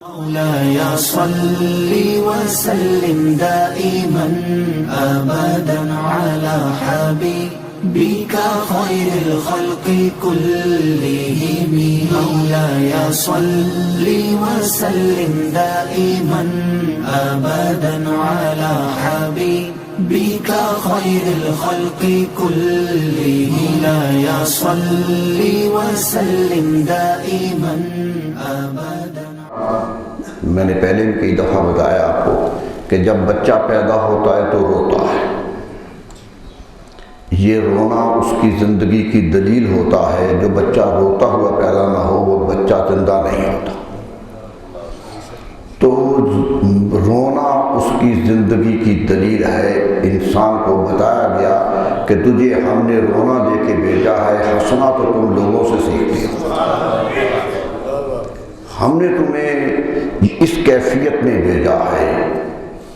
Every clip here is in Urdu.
مولاي صل وسلم دائما أبدا على حبيبك خير الخلق كلهم. مولاي صل وسلم دائما أبدا على حبيبك خير الخلق كلهم. مولاي صل وسلم دائما أبدا. میں نے پہلے بھی کئی دفعہ بتایا آپ کو کہ جب بچہ پیدا ہوتا ہے تو روتا ہے. یہ رونا اس کی زندگی کی دلیل ہوتا ہے. جو بچہ روتا ہوا پیدا نہ ہو وہ بچہ زندہ نہیں ہوتا. تو رونا اس کی زندگی کی دلیل ہے. انسان کو بتایا گیا کہ تجھے ہم نے رونا دے کے بھیجا ہے، ہنسنا تو تم لوگوں سے سیکھتے ہو. ہم نے تمہیں اس کیفیت میں بھیجا ہے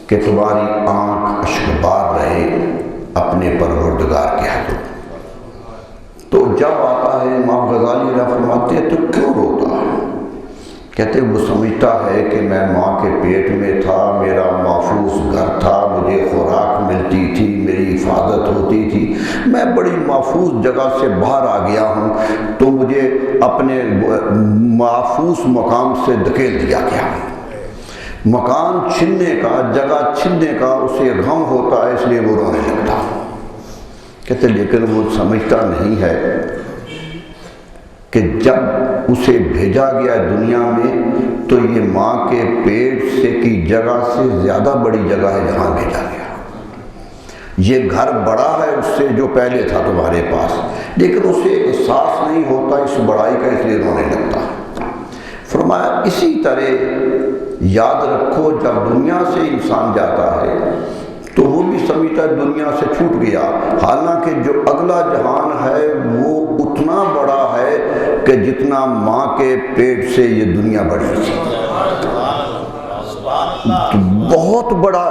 کہ تمہاری آنکھ اشکبار رہے اپنے پروردگار کے حضور. تو جب آتا ہے امام غزالی اللہ فرماتے ہیں تو کیوں روتا ہے؟ کہتے وہ سمجھتا ہے کہ میں ماں کے پیٹ میں تھا، میرا محفوظ گھر تھا، مجھے خوراک ملتی تھی، میری حفاظت ہوتی تھی. میں بڑی محفوظ جگہ سے باہر آ گیا ہوں تو مجھے اپنے محفوظ مقام سے دھکیل دیا گیا. مکان چھننے کا، جگہ چھننے کا اسے غم ہوتا ہے، اس لیے وہ رونے لگتا. کہتے لیکن وہ سمجھتا نہیں ہے کہ جب اسے بھیجا گیا دنیا میں تو یہ ماں کے پیٹ سے کی جگہ سے زیادہ بڑی جگہ ہے جہاں بھیجا گیا. یہ گھر بڑا ہے اس سے جو پہلے تھا تمہارے پاس، لیکن اسے احساس نہیں ہوتا اس بڑائی کا، اس لیے رونے لگتا. فرمایا اسی طرح یاد رکھو جب دنیا سے انسان جاتا ہے تو وہ بھی سمجھتا ہے دنیا سے چھوٹ گیا، حالانکہ جو اگلا جہان ہے وہ اتنا بڑا ہے کہ جتنا ماں کے پیٹ سے یہ دنیا بڑی تھی. بہت بڑا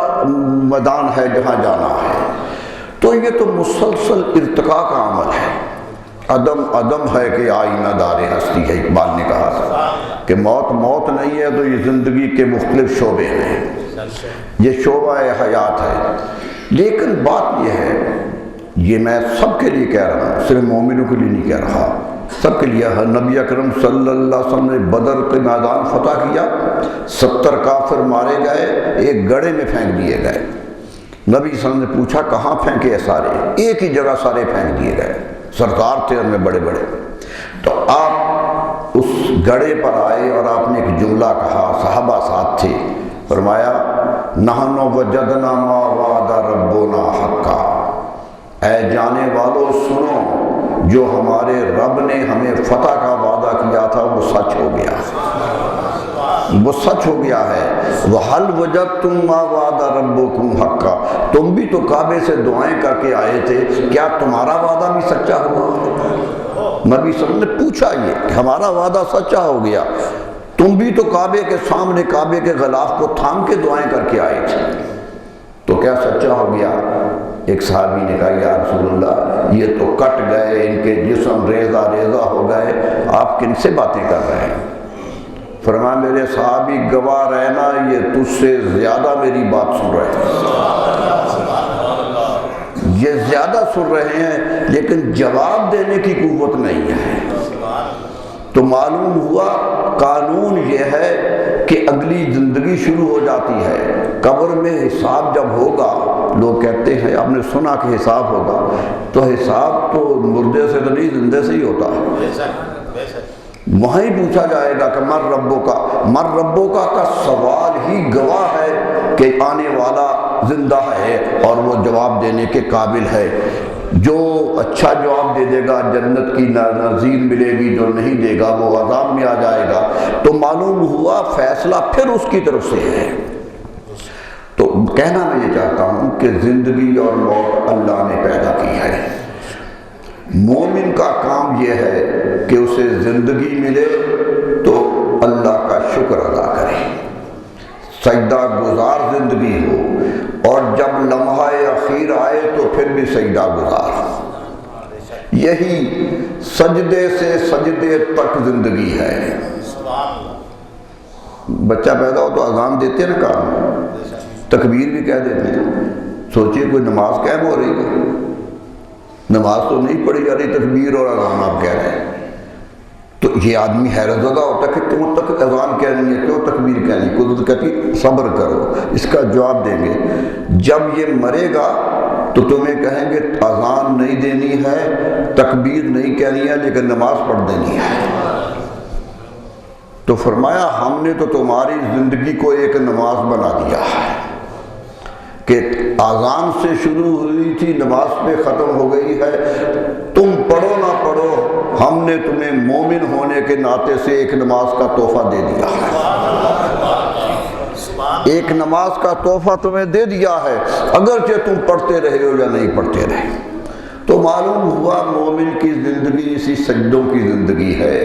میدان ہے جہاں جانا ہے. تو یہ تو مسلسل ارتقاء کا عمل ہے. عدم ہے کہ آئینہ دار ہستی ہے. اقبال نے کہا کہ موت نہیں ہے تو یہ زندگی کے مختلف شعبے ہیں، یہ شعبہ حیات ہے. لیکن بات یہ ہے، یہ میں سب کے لیے کہہ رہا ہوں، صرف مومنوں کے لیے نہیں کہہ رہا، سب کے لیے. نبی اکرم صلی اللہ علیہ وسلم نے بدر کے میدان فتح کیا، 70 کافر مارے گئے، ایک گڑھے میں پھینک دیے گئے. نبی صلی اللہ علیہ وسلم نے پوچھا کہاں پھینکے سارے؟ ایک ہی جگہ سارے پھینک دیے گئے. سردار تھے ان میں بڑے بڑے. تو آپ اس گڑھے پر آئے اور آپ نے ایک جملہ کہا، صحابہ ساتھ تھے. فرمایا نحن وجدنا ما وعد ربنا حقا. اے جانے والو سنو، جو ہمارے رب نے ہمیں فتح کا وعدہ کیا تھا وہ سچ ہو گیا، وہ سچ ہو گیا ہے. وَهَلْ وَجَدْتُمْ مَا وَعَدَ رَبُّكُمْ حَقًّا. تم بھی تو کعبے سے دعائیں کر کے آئے تھے، کیا تمہارا وعدہ بھی سچا ہوا؟ نبی صلی اللہ علیہ وسلم نے پوچھا یہ کہ ہمارا وعدہ سچا ہو گیا، تم بھی تو کعبے کے سامنے کعبے کے غلاف کو تھام کے دعائیں کر کے آئے تھے، تو کیا سچا ہو گیا؟ ایک صحابی نے کہا یا رسول اللہ یہ تو کٹ گئے، ان کے جسم ریزہ ریزہ ہو گئے، آپ کن سے باتیں کر رہے ہیں؟ فرمایا میرے صحابی گواہ رہنا، یہ تجھ سے زیادہ میری بات سن رہے ہیں، یہ زیادہ سن رہے ہیں لیکن جواب دینے کی قوت نہیں ہے. تو معلوم ہوا قانون یہ ہے کہ اگلی زندگی شروع ہو جاتی ہے. قبر میں حساب جب ہوگا، لوگ کہتے ہیں آپ نے سنا کہ حساب ہوگا، تو حساب تو مردے سے تو نہیں زندے سے ہی ہوتا ہے. وہاں ہی پوچھا جائے گا کہ مر ربوں کا سوال ہی گواہ ہے کہ آنے والا زندہ ہے اور وہ جواب دینے کے قابل ہے. جو اچھا جواب دے دے گا جنت کی نظیر ملے گی، جو نہیں دے گا وہ عذاب میں آ جائے گا. تو معلوم ہوا فیصلہ پھر اس کی طرف سے ہے. تو کہنا میں یہ چاہتا ہوں کہ زندگی اور موت اللہ نے پیدا کی ہے. مومن کا کام یہ ہے کہ اسے زندگی ملے تو اللہ کا شکر ادا کرے، سجدہ گزار زندگی ہو، اور جب لمحہ اخیر آئے تو پھر بھی سجدہ گزار. یہی سجدے سے سجدے تک زندگی ہے. بچہ پیدا ہو تو اذان دیتے نا کام، تکبیر بھی کہہ دیتے ہیں. سوچئے کوئی نماز قائم ہو رہی ہے، نماز تو نہیں پڑھی جا رہی، تکبیر اور اذان آپ کہہ رہے ہیں. تو یہ آدمی حیرت زدہ ہوتا ہے کہ کیوں تک اذان کہنی ہے، کیوں تکبیر کہنی ہے. قدرت کہتی صبر کرو. اس کا جواب دیں گے جب یہ مرے گا تو تمہیں کہیں گے اذان نہیں دینی ہے، تکبیر نہیں کہنی ہے، لیکن نماز پڑھ دینی ہے. تو فرمایا ہم نے تو تمہاری زندگی کو ایک نماز بنا دیا ہے کہ اذان سے شروع ہوئی تھی، نماز پہ ختم ہو گئی ہے. تم پڑھو نہ پڑھو، ہم نے تمہیں مومن ہونے کے ناطے سے ایک نماز کا تحفہ دے دیا ہے. ایک نماز کا تحفہ تمہیں دے دیا ہے، اگرچہ تم پڑھتے رہے ہو یا نہیں پڑھتے رہے. تو معلوم ہوا مومن کی زندگی اسی سجدوں کی زندگی ہے.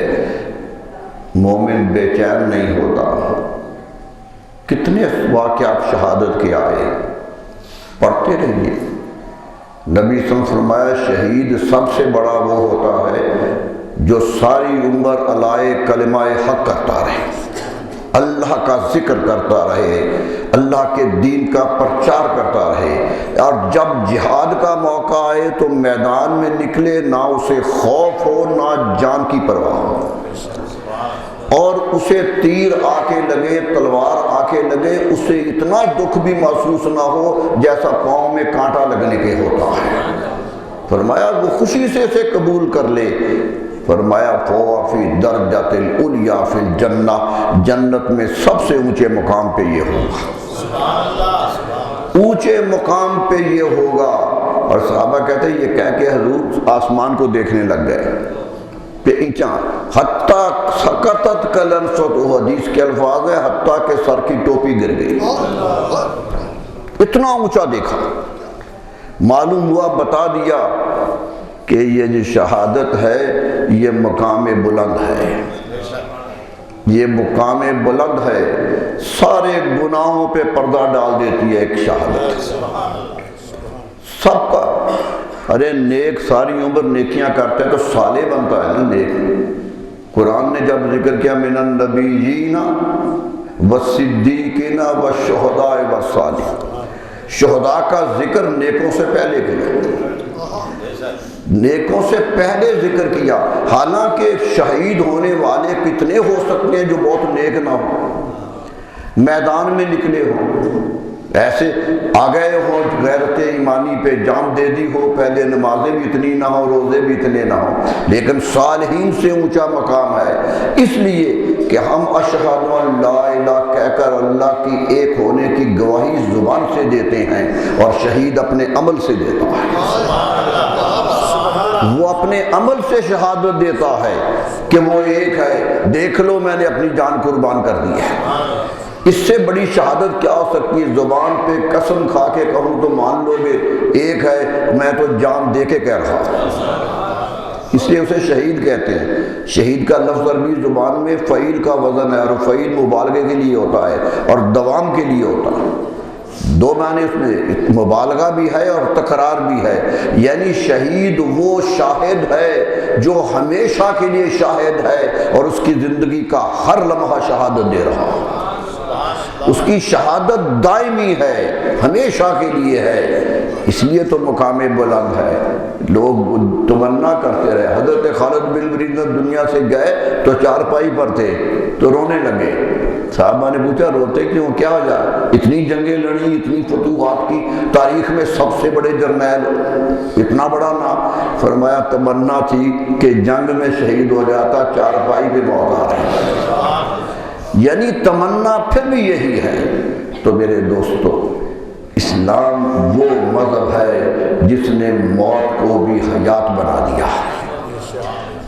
مومن بے چین نہیں ہوتا. کتنے واقعات شہادت کے آئے، پڑھتے رہیے. نبی صلی اللہ علیہ وسلم فرمایا شہید سب سے بڑا وہ ہوتا ہے جو ساری عمر علائے کلمہ حق کرتا رہے، اللہ کا ذکر کرتا رہے، اللہ کے دین کا پرچار کرتا رہے، اور جب جہاد کا موقع آئے تو میدان میں نکلے، نہ اسے خوف ہو نہ جان کی پرواہ ہو، اور اسے تیر آ کے لگے، تلوار آ کے لگے، اسے اتنا دکھ بھی محسوس نہ ہو جیسا پاؤں میں کانٹا لگنے کے ہوتا ہے. فرمایا وہ خوشی سے اسے قبول کر لے. فرمایا فَهُوَ فِي دَرْجَةِ الْعُلْيَا فِي الْجَنَّةِ، جنت میں سب سے اونچے مقام پہ یہ ہوگا، اونچے مقام پہ یہ ہوگا. اور صحابہ کہتے ہیں یہ کہہ کے حضور آسمان کو دیکھنے لگ گئے کہ اینچاں حتیٰ سقطت کلنسط، حدیث کے الفاظ ہیں حتیٰ کہ سر کی ٹوپی گر گئی، اتنا اونچا دیکھا. معلوم ہوا، بتا دیا کہ یہ جو شہادت ہے یہ مقام بلند ہے، یہ مقام بلند ہے. سارے گناہوں پہ پردہ ڈال دیتی ہے ایک شہادت، سب کا. ارے نیک ساری عمر نیکیاں کرتے ہیں تو صالح بنتا ہے نا نیک. قرآن نے جب ذکر کیا من النبیین والصدیقین والشہداء والصالحین، شہداء کا ذکر نیکوں سے پہلے کیا، نیکوں سے پہلے ذکر کیا. حالانکہ شہید ہونے والے کتنے ہو سکتے ہیں جو بہت نیک نہ ہو، میدان میں نکلے ہوں، ایسے آ گئے ہوں، غیرت ایمانی پہ جان دے دی ہو، پہلے نمازیں بھی اتنی نہ ہو، روزے بھی اتنے نہ ہوں، لیکن صالحین سے اونچا مقام ہے. اس لیے کہ ہم اشہد ان لا الہ کہہ کر اللہ کی ایک ہونے کی گواہی زبان سے دیتے ہیں، اور شہید اپنے عمل سے دیتا ہے. وہ اپنے عمل سے شہادت دیتا ہے کہ وہ ایک ہے، دیکھ لو میں نے اپنی جان قربان کر دی ہے. اس سے بڑی شہادت کیا ہو سکتی ہے؟ زبان پہ قسم کھا کے کہوں تو مان لو گے ایک ہے، میں تو جان دے کے کہہ رہا ہوں. اس لیے اسے شہید کہتے ہیں. شہید کا لفظ عربی زبان میں فعیل کا وزن ہے، اور فعیل مبالغے کے لیے ہوتا ہے اور دوام کے لیے ہوتا ہے. دو معنی اس میں، مبالغہ بھی ہے اور تکرار بھی ہے. یعنی شہید وہ شاہد ہے جو ہمیشہ کے لیے شاہد ہے اور اس کی زندگی کا ہر لمحہ شہادت دے رہا ہے. اس کی شہادت دائمی ہے، ہمیشہ کے لیے ہے. اس لیے تو مقام بلند ہے. لوگ تمنا کرتے رہے. حضرت خالد بن ولید دنیا سے گئے تو چارپائی پر تھے تو رونے لگے. صحابہ نے پوچھا روتے کیوں، کیا ہو جائے؟ اتنی جنگیں لڑی، اتنی فتوحات کی، تاریخ میں سب سے بڑے جرنیل، اتنا بڑا نام. فرمایا تمنا تھی کہ جنگ میں شہید ہو جاتا، چارپائی پہ موت آ رہی. یعنی تمنا پھر بھی یہی ہے. تو میرے دوستو، اسلام وہ مذہب ہے جس نے موت کو بھی حیات بنا دیا ہے،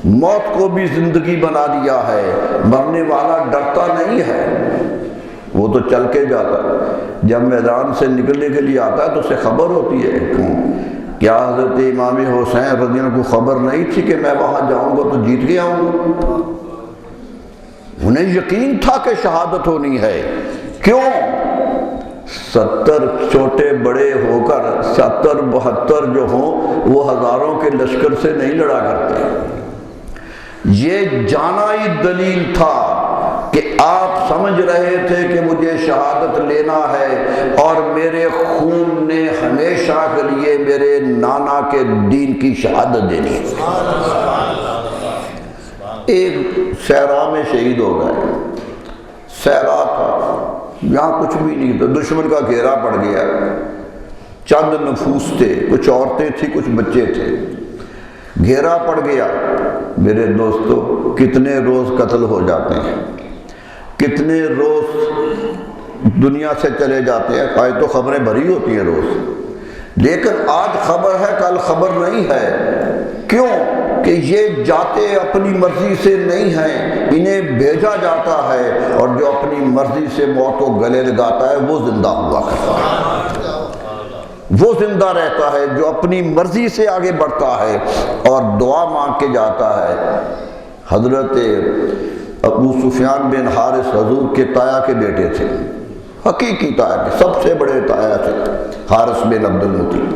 موت کو بھی زندگی بنا دیا ہے. مرنے والا ڈرتا نہیں ہے، وہ تو چل کے جاتا ہے. جب میدان سے نکلنے کے لیے آتا ہے تو اسے خبر ہوتی ہے. کیا حضرت امام حسین رضی اللہ عنہ کو خبر نہیں تھی کہ میں وہاں جاؤں گا تو جیت کے آؤں گا؟ انہیں یقین تھا کہ شہادت ہونی ہے. کیوں؟ 70 چھوٹے بڑے ہو کر 70 72 جو ہوں وہ ہزاروں کے لشکر سے نہیں لڑا کرتے. یہ جانا ہی دلیل تھا کہ آپ سمجھ رہے تھے کہ مجھے شہادت لینا ہے اور میرے خون نے ہمیشہ کے لیے میرے نانا کے دین کی شہادت دینی ہے۔ ایک صحرا میں شہید ہو گئے، صحرا تھا، یہاں کچھ بھی نہیں تھا، دشمن کا گھیرا پڑ گیا، چند نفوس تھے، کچھ عورتیں تھیں، کچھ بچے تھے، گھیرا پڑ گیا۔ میرے دوستو کتنے روز قتل ہو جاتے ہیں، کتنے روز دنیا سے چلے جاتے ہیں، آج تو خبریں بھری ہوتی ہیں روز، لیکن آج خبر ہے کل خبر نہیں ہے۔ کیوں کہ یہ جاتے اپنی مرضی سے نہیں ہیں، انہیں بھیجا جاتا ہے، اور جو اپنی مرضی سے موت کو گلے لگاتا ہے وہ زندہ ہوا کرتا ہے، وہ زندہ رہتا ہے جو اپنی مرضی سے آگے بڑھتا ہے اور دعا مانگ کے جاتا ہے۔ حضرت ابو سفیان بن حارث حضور کے تایا کے بیٹے تھے، حقیقی تایا کے سب سے بڑے تایا تھے، حارث بن عبد المطلب۔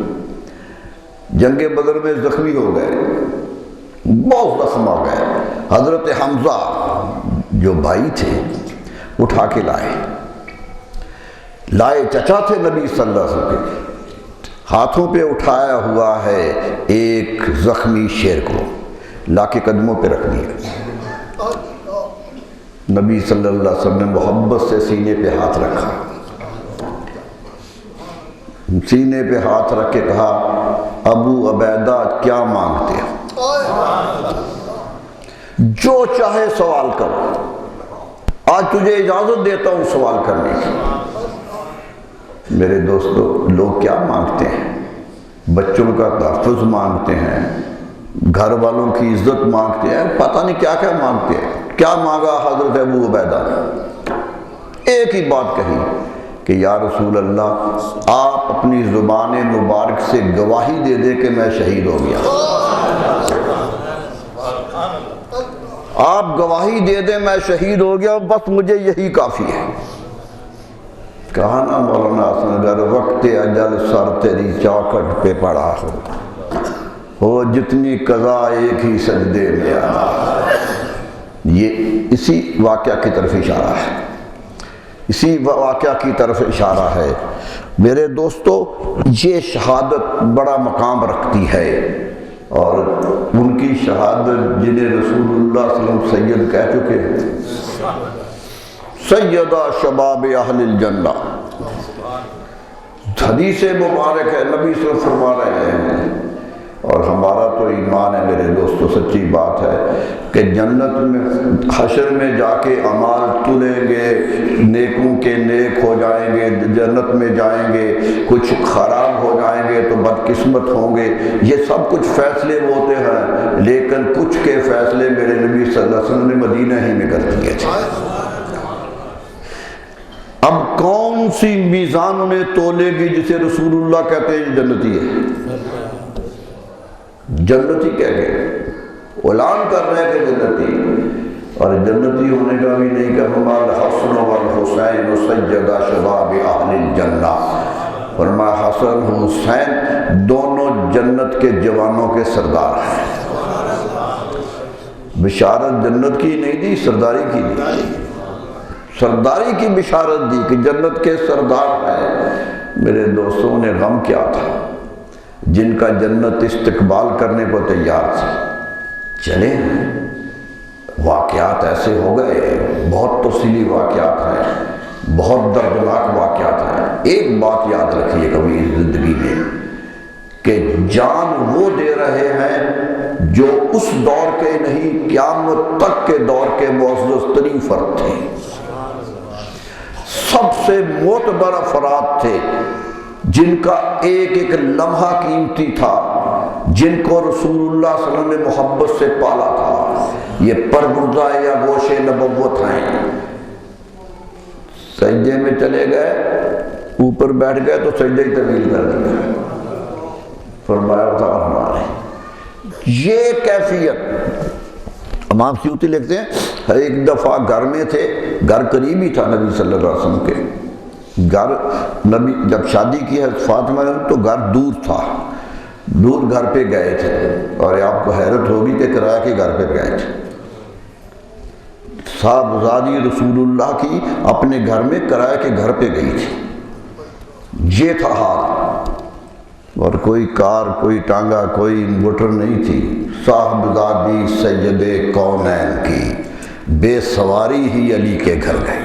جنگ بدر میں زخمی ہو گئے، بہت زخم آ گئے۔ حضرت حمزہ جو بھائی تھے اٹھا کے لائے، چچا تھے نبی صلی اللہ علیہ وسلم کے، ہاتھوں پہ اٹھایا ہوا ہے ایک زخمی شیر کو، لا کے قدموں پہ رکھ دیا۔ نبی صلی اللہ علیہ وسلم نے محبت سے سینے پہ ہاتھ رکھا، سینے پہ ہاتھ رکھ کے کہا، ابو عبیدہ کیا مانگتے ہو؟ جو چاہے سوال کرو، آج تجھے اجازت دیتا ہوں سوال کرنے کی۔ میرے دوستو لوگ کیا مانگتے ہیں؟ بچوں کا تحفظ مانگتے ہیں، گھر والوں کی عزت مانگتے ہیں، پتہ نہیں کیا کیا مانگتے ہیں۔ کیا مانگا حضرت ابو عبیدہ نے؟ ایک ہی بات کہی کہ یا رسول اللہ آپ اپنی زبان مبارک سے گواہی دے دے کہ میں شہید ہو گیا، آپ گواہی دے دیں میں شہید ہو گیا، بس مجھے یہی کافی ہے۔ کہا نا مولانا حسن اگر وقت اجل سر تیری چوکھٹ پہ پڑا ہو جتنی قضا ایک ہی سجدے میں آنا۔ یہ اسی واقعہ کی طرف اشارہ ہے، اسی واقعہ کی طرف اشارہ ہے۔ میرے دوستو یہ شہادت بڑا مقام رکھتی ہے، اور ان کی شہادت جنہیں رسول اللہ صلی اللہ علیہ وسلم سید کہہ چکے ہیں، سیدہ شباب اہل الجنہ، حدیث مبارک ہے، نبی صلی اللہ علیہ وسلم فرما رہے ہیں، اور ہمارا تو ایمان ہے میرے دوستو، سچی بات ہے کہ جنت میں حشر میں جا کے اعمال تلیں گے، نیکوں کے نیک ہو جائیں گے، جنت میں جائیں گے، کچھ خراب ہو جائیں گے تو بدقسمت ہوں گے، یہ سب کچھ فیصلے ہوتے ہیں، لیکن کچھ کے فیصلے میرے نبی صلی اللہ علیہ وسلم نے مدینہ ہی میں کر دیے تھے۔ اب کون سی میزان انہیں تولے گی جسے رسول اللہ کہتے ہیں جنتی ہے، جنتی کہہ گئے، اعلان کر رہے ہیں کہ جنتی، اور جنتی ہونے کا بھی نہیں کہ ہمارا حسن والحسین سیدہ شباب اہل الجنہ، فرمایا حسن حسین دونوں جنت کے جوانوں کے سردار ہیں۔ بشارت جنت کی نہیں دی، سرداری کی دی، سرداری کی بشارت دی کہ جنت کے سردار ہیں۔ میرے دوستوں نے غم کیا تھا جن کا جنت استقبال کرنے کو تیار تھی، چلے واقعات ایسے ہو گئے، بہت تفصیلی واقعات ہیں، بہت دردناک واقعات ہیں۔ ایک بات یاد رکھیے کبھی زندگی میں کہ جان وہ دے رہے ہیں جو اس دور کے نہیں قیامت تک کے دور کے معزز ترین فرد تھے، سب سے معتبر افراد تھے، جن کا ایک ایک لمحہ قیمتی تھا، جن کو رسول اللہ صلی اللہ علیہ وسلم نے محبت سے پالا تھا۔ یہ پربردہ یا گوش نبوت ہیں۔ سجدے میں چلے گئے، اوپر بیٹھ گئے تو سجدہ ہی طویل کر دیا، فرمایا تھا ہمارے یہ کیفیت۔ امام سیوطی لکھتے ہیں ایک دفعہ گھر میں تھے، گھر قریب ہی تھا نبی صلی اللہ علیہ وسلم کے گھر، نبی جب شادی کی ہے فاطمہ نے تو گھر دور تھا، دور گھر پہ گئے تھے، اور آپ کو حیرت ہوگی کہ کرایہ کے گھر پہ گئے تھے۔ صاحبزادی رسول اللہ کی اپنے گھر میں کرائے کے گھر پہ گئی تھی، یہ تھا حال، اور کوئی کار، کوئی ٹانگا، کوئی انورٹر نہیں تھی، صاحبزادی سید کونین کی بے سواری ہی علی کے گھر گئے۔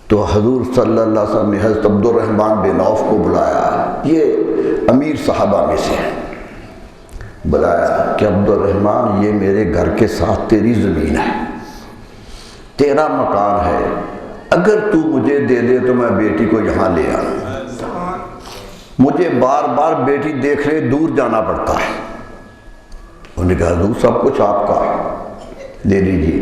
تو حضور صلی اللہ علیہ وسلم نے حضرت عبد الرحمن بن عوف کو بلایا، یہ امیر صحابہ میں سے ہے، بلایا کہ عبد الرحمن یہ میرے گھر کے ساتھ تیری زمین ہے، تیرا مکان ہے، اگر تو مجھے دے دے تو میں بیٹی کو یہاں لے آؤں، مجھے بار بار بیٹی دیکھنے دور جانا پڑتا ہے۔ انہوں نے کہا حضور سب کچھ آپ کا دے دیجیے۔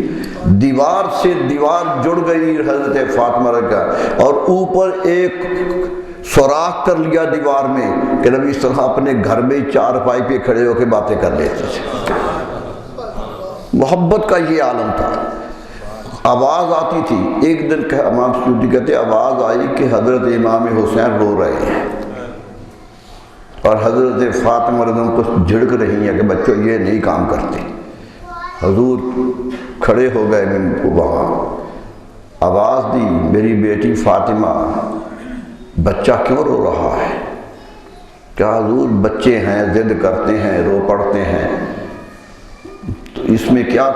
دیوار سے دیوار جڑ گئی حضرت فاطمہ کا، اور اوپر ایک سوراخ کر لیا دیوار میں کہ نبی صلی اللہ علیہ وسلم اپنے گھر میں چارپائی پہ کھڑے ہو کے باتیں کر لیتے تھے۔ محبت کا یہ عالم تھا۔ آواز آتی تھی، ایک دن امام سیوطی کہتے آواز آئی کہ حضرت امام حسین رو رہے ہیں، اور حضرت فاطمہ رضی اللہ عنہا کو جھڑک رہی ہیں کہ بچوں یہ نہیں کام کرتے۔ حضور کھڑے ہو گئے، وہاں آواز دی، میری بیٹی فاطمہ بچہ کیوں رو رہا ہے؟ کیا حضور بچے ہیں، ضد کرتے ہیں، رو پڑتے ہیں، تو اس میں کیا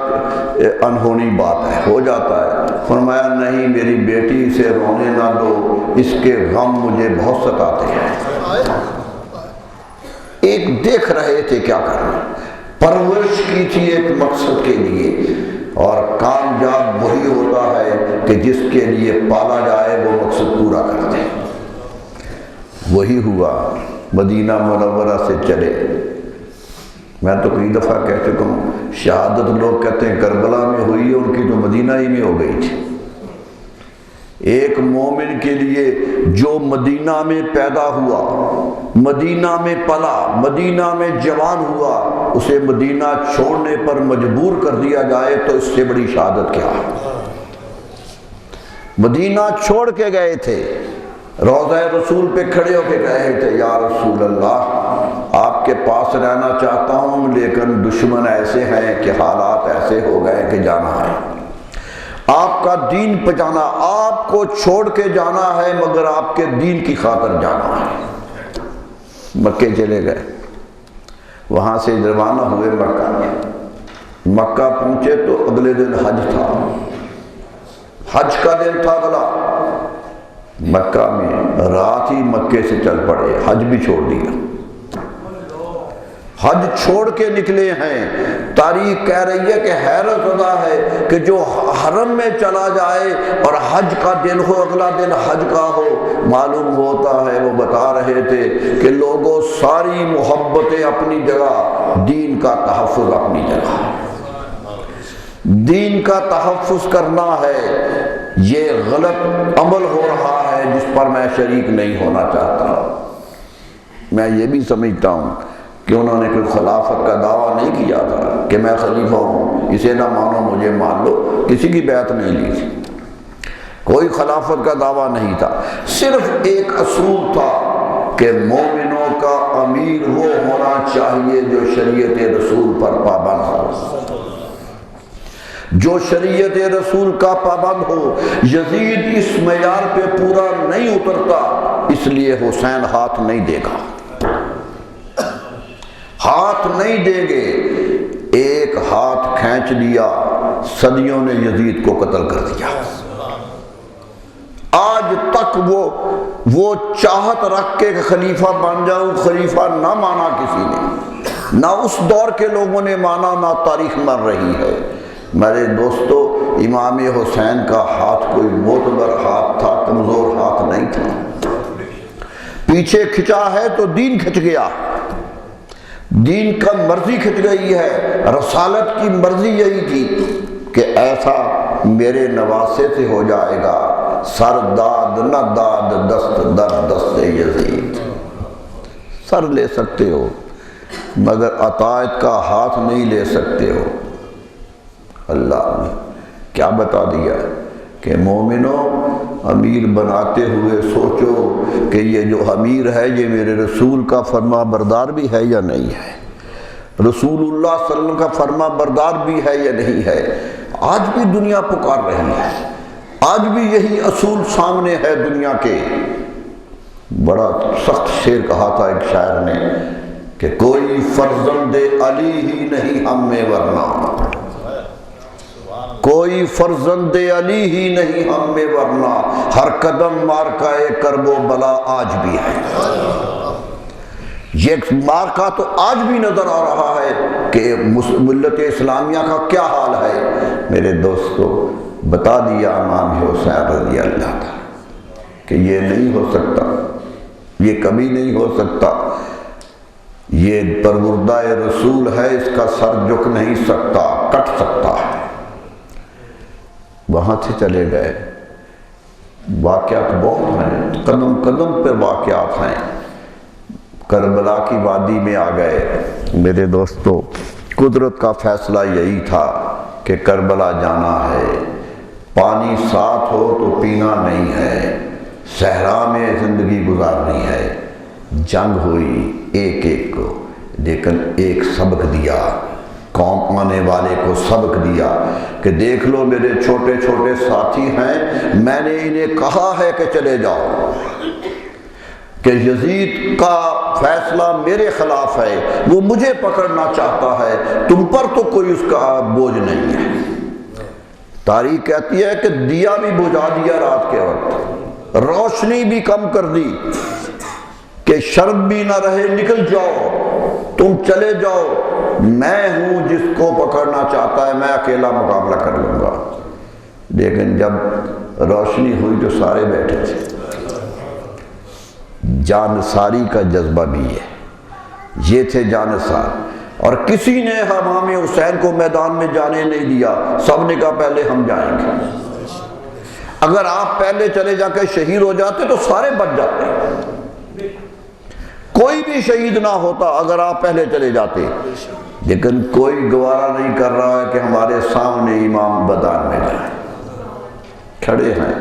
انہونی بات ہے، ہو جاتا ہے۔ فرمایا نہیں، میری بیٹی سے رونے نہ دو، اس کے غم مجھے بہت ستاتے ہیں۔ ایک دیکھ رہے تھے کیا کرنا، پرورش کی تھی ایک مقصد کے لیے، اور کامیاب وہی ہوتا ہے کہ جس کے لیے پالا جائے وہ مقصد پورا کرتے۔ وہی ہوا، مدینہ منورہ سے چلے۔ میں تو کئی دفعہ کہہ چکا ہوں، شہادت لوگ کہتے ہیں کربلا میں ہوئی، ان کی تو مدینہ ہی میں ہو گئی تھی۔ ایک مومن کے لیے جو مدینہ میں پیدا ہوا، مدینہ میں پلا، مدینہ میں جوان ہوا، اسے مدینہ چھوڑنے پر مجبور کر دیا جائے تو اس سے بڑی شہادت کیا ہے۔ مدینہ چھوڑ کے گئے تھے، روضہ رسول پہ کھڑے ہو کے کہے تھے یا رسول اللہ آپ کے پاس رہنا چاہتا ہوں، لیکن دشمن ایسے ہیں کہ حالات ایسے ہو گئے کہ جانا ہے، آپ کا دین پہ جانا، آپ کو چھوڑ کے جانا ہے، مگر آپ کے دین کی خاطر جانا ہے۔ مکے چلے گئے، وہاں سے روانہ ہوئے مکہ۔ مکہ پہنچے تو اگلے دن حج تھا، حج کا دن تھا اگلا۔ مکہ میں رات ہی مکے سے چل پڑے، حج بھی چھوڑ دیا۔ حج چھوڑ کے نکلے ہیں، تاریخ کہہ رہی ہے کہ حیرت زدہ ہے کہ جو حرم میں چلا جائے اور حج کا دن ہو، اگلا دن حج کا ہو، معلوم ہوتا ہے، وہ بتا رہے تھے کہ لوگوں ساری محبتیں اپنی جگہ، دین کا تحفظ اپنی جگہ، دین کا تحفظ کرنا ہے۔ یہ غلط عمل ہو رہا ہے جس پر میں شریک نہیں ہونا چاہتا۔ میں یہ بھی سمجھتا ہوں کہ انہوں نے کوئی خلافت کا دعویٰ نہیں کیا تھا کہ میں خلیفہ ہوں، اسے نہ مانو مجھے مان لو، کسی کی بیعت نہیں لی تھی، کوئی خلافت کا دعویٰ نہیں تھا، صرف ایک اصول تھا کہ مومنوں کا امیر وہ ہونا چاہیے جو شریعت رسول پر پابند ہو، جو شریعت رسول کا پابند ہو۔ یزید اس معیار پہ پورا نہیں اترتا، اس لیے حسین ہاتھ نہیں دے گا، ہاتھ نہیں دیں گے۔ ایک ہاتھ کھینچ لیا، صدیوں نے یزید کو قتل کر دیا۔ آج تک وہ چاہت رکھ کے کہ خلیفہ بن جاؤں، خلیفہ نہ مانا کسی نے، نہ اس دور کے لوگوں نے مانا، نہ تاریخ مان رہی ہے۔ میرے دوستو، امام حسین کا ہاتھ کوئی معتبر ہاتھ تھا، کمزور ہاتھ نہیں تھا۔ پیچھے کھچا ہے تو دین کھچ گیا، دین کا مرضی کھچ گئی ہے۔ رسالت کی مرضی یہی تھی کہ ایسا میرے نواسے سے ہو جائے گا، سر داد نہ داد دست در دست یزید۔ سر لے سکتے ہو مگر عطایت کا ہاتھ نہیں لے سکتے ہو۔ اللہ نے کیا بتا دیا کہ مومنوں، امیر بناتے ہوئے سوچو کہ یہ جو امیر ہے یہ میرے رسول کا فرما بردار بھی ہے یا نہیں ہے۔ رسول اللہ صلی اللہ علیہ وسلم کا فرما بردار بھی ہے یا نہیں ہے؟ آج بھی دنیا پکار رہی ہے، آج بھی یہی اصول سامنے ہے دنیا کے۔ بڑا سخت شعر کہا تھا ایک شاعر نے کہ کوئی فرزند علی ہی نہیں ہم میں ورنہ، کوئی فرزند علی ہی نہیں ہم میں ورنہ، ہر قدم مارکہ کرب و بلا آج بھی ہے۔ یہ مارکہ تو آج بھی نظر آ رہا ہے کہ ملت اسلامیہ کا کیا حال ہے۔ میرے دوستو، بتا دیا امام حسین رضی اللہ عنہ کہ یہ نہیں ہو سکتا، یہ کبھی نہیں ہو سکتا، یہ پروردہ رسول ہے، اس کا سر جھک نہیں سکتا، کٹ سکتا ہے۔ وہاں سے چلے گئے، واقعات بہت ہیں، قدم قدم پہ واقعات ہیں۔ کربلا کی وادی میں آ گئے۔ میرے دوستو، قدرت کا فیصلہ یہی تھا کہ کربلا جانا ہے، پانی ساتھ ہو تو پینا نہیں ہے، صحرا میں زندگی گزارنی ہے۔ جنگ ہوئی ایک ایک کو، لیکن ایک سبق دیا، قوم آنے والے کو سبق دیا کہ دیکھ لو میرے چھوٹے چھوٹے ساتھی ہیں، میں نے انہیں کہا ہے کہ چلے جاؤ، کہ یزید کا فیصلہ میرے خلاف ہے، وہ مجھے پکڑنا چاہتا ہے، تم پر تو کوئی اس کا بوجھ نہیں ہے۔ تاریخ کہتی ہے کہ دیا بھی بجھا دیا رات کے وقت، روشنی بھی کم کر دی کہ شرم بھی نہ رہے، نکل جاؤ، تم چلے جاؤ، میں ہوں جس کو پکڑنا چاہتا ہے، میں اکیلا مقابلہ کر لوں گا۔ لیکن جب روشنی ہوئی تو سارے بیٹھے تھے۔ جانثاری کا جذبہ بھی ہے، یہ تھے جانثار، اور کسی نے امام حسین کو میدان میں جانے نہیں دیا، سب نے کہا پہلے ہم جائیں گے۔ اگر آپ پہلے چلے جا کے شہید ہو جاتے تو سارے بچ جاتے، کوئی بھی شہید نہ ہوتا اگر آپ پہلے چلے جاتے۔ لیکن کوئی گوارا نہیں کر رہا ہے کہ ہمارے سامنے امام میدان میں جائیں، کھڑے ہیں،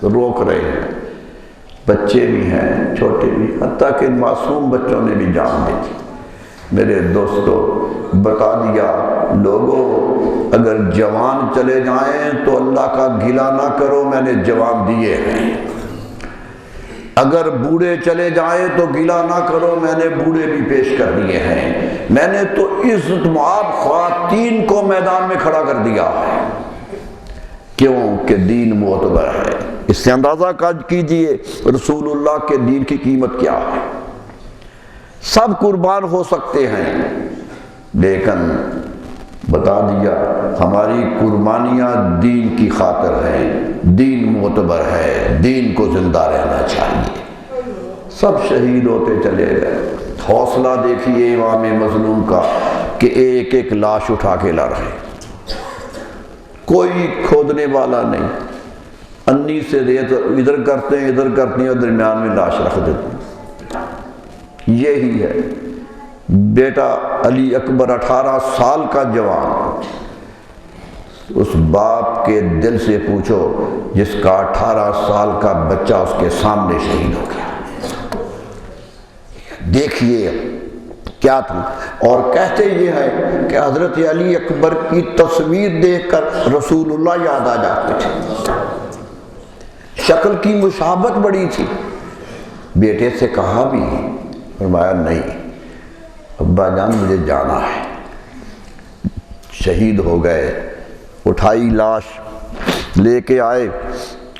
روک رہے ہیں، بچے بھی ہیں، چھوٹے بھی، حتیٰ کہ معصوم بچوں نے بھی جان دی تھی۔ میرے دوستو، بتا دیا لوگوں، اگر جوان چلے جائیں تو اللہ کا گلہ نہ کرو، میں نے جوان دیے ہیں۔ اگر بوڑھے چلے جائیں تو گلہ نہ کرو، میں نے بوڑھے بھی پیش کر دیے ہیں۔ میں نے تو عزت مآب خواتین کو میدان میں کھڑا کر دیا ہے، کیوں کہ دین معتبر ہے۔ اس سے اندازہ کیجئے رسول اللہ کے دین کی قیمت کیا ہے۔ سب قربان ہو سکتے ہیں، لیکن بتا دیا ہماری قربانیاں دین کی خاطر ہیں، دین معتبر ہے، دین کو زندہ رہنا چاہیے۔ سب شہید ہوتے چلے گئے۔ حوصلہ دیکھیے امام مظلوم کا کہ ایک ایک لاش اٹھا کے لا رہے، کوئی کھودنے والا نہیں، انی سے ریت ادھر کرتے ہیں ادھر کرتے ہیں اور درمیان میں لاش رکھ دیتے ہیں۔ یہی ہے بیٹا علی اکبر 18 سال کا جوان، اس باپ کے دل سے پوچھو جس کا 18 سال کا بچہ اس کے سامنے شہید ہو گیا۔ دیکھیے کیا تھا، اور کہتے یہ ہے کہ حضرت علی اکبر کی تصویر دیکھ کر رسول اللہ یاد آ جاتے تھے، شکل کی مشابہت بڑی تھی۔ بیٹے سے کہا بھی، فرمایا نہیں ابا جان مجھے جانا ہے۔ شہید ہو گئے، اٹھائی لاش لے کے آئے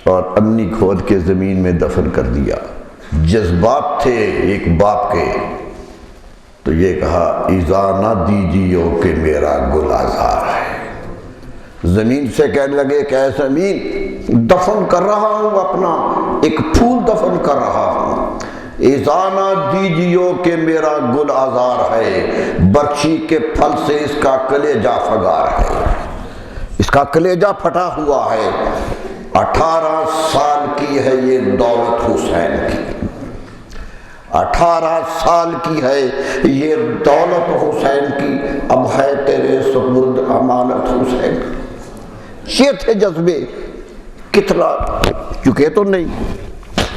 اور انی کھود کے زمین میں دفن کر دیا۔ جذبات تھے ایک باپ کے، تو یہ کہا اذا نہ دیجیو کہ میرا گل آزار ہے۔ زمین سے کہنے لگے کہ اے زمین دفن کر رہا ہوں، اپنا ایک پھول دفن کر رہا ہوں، اذا نہ دیجیو کہ میرا گل آزار ہے، برچھی کے پھل سے اس کا کلیجہ فگار ہے، اس کا کلیجہ پھٹا ہوا ہے۔ 18 سال کی ہے یہ دولت حسین کی، 18 سال کی ہے یہ دولت حسین کی، اب ہے تیرے سپرد امانت حسین۔ یہ تھے جذبے، کتنا چکے تو نہیں۔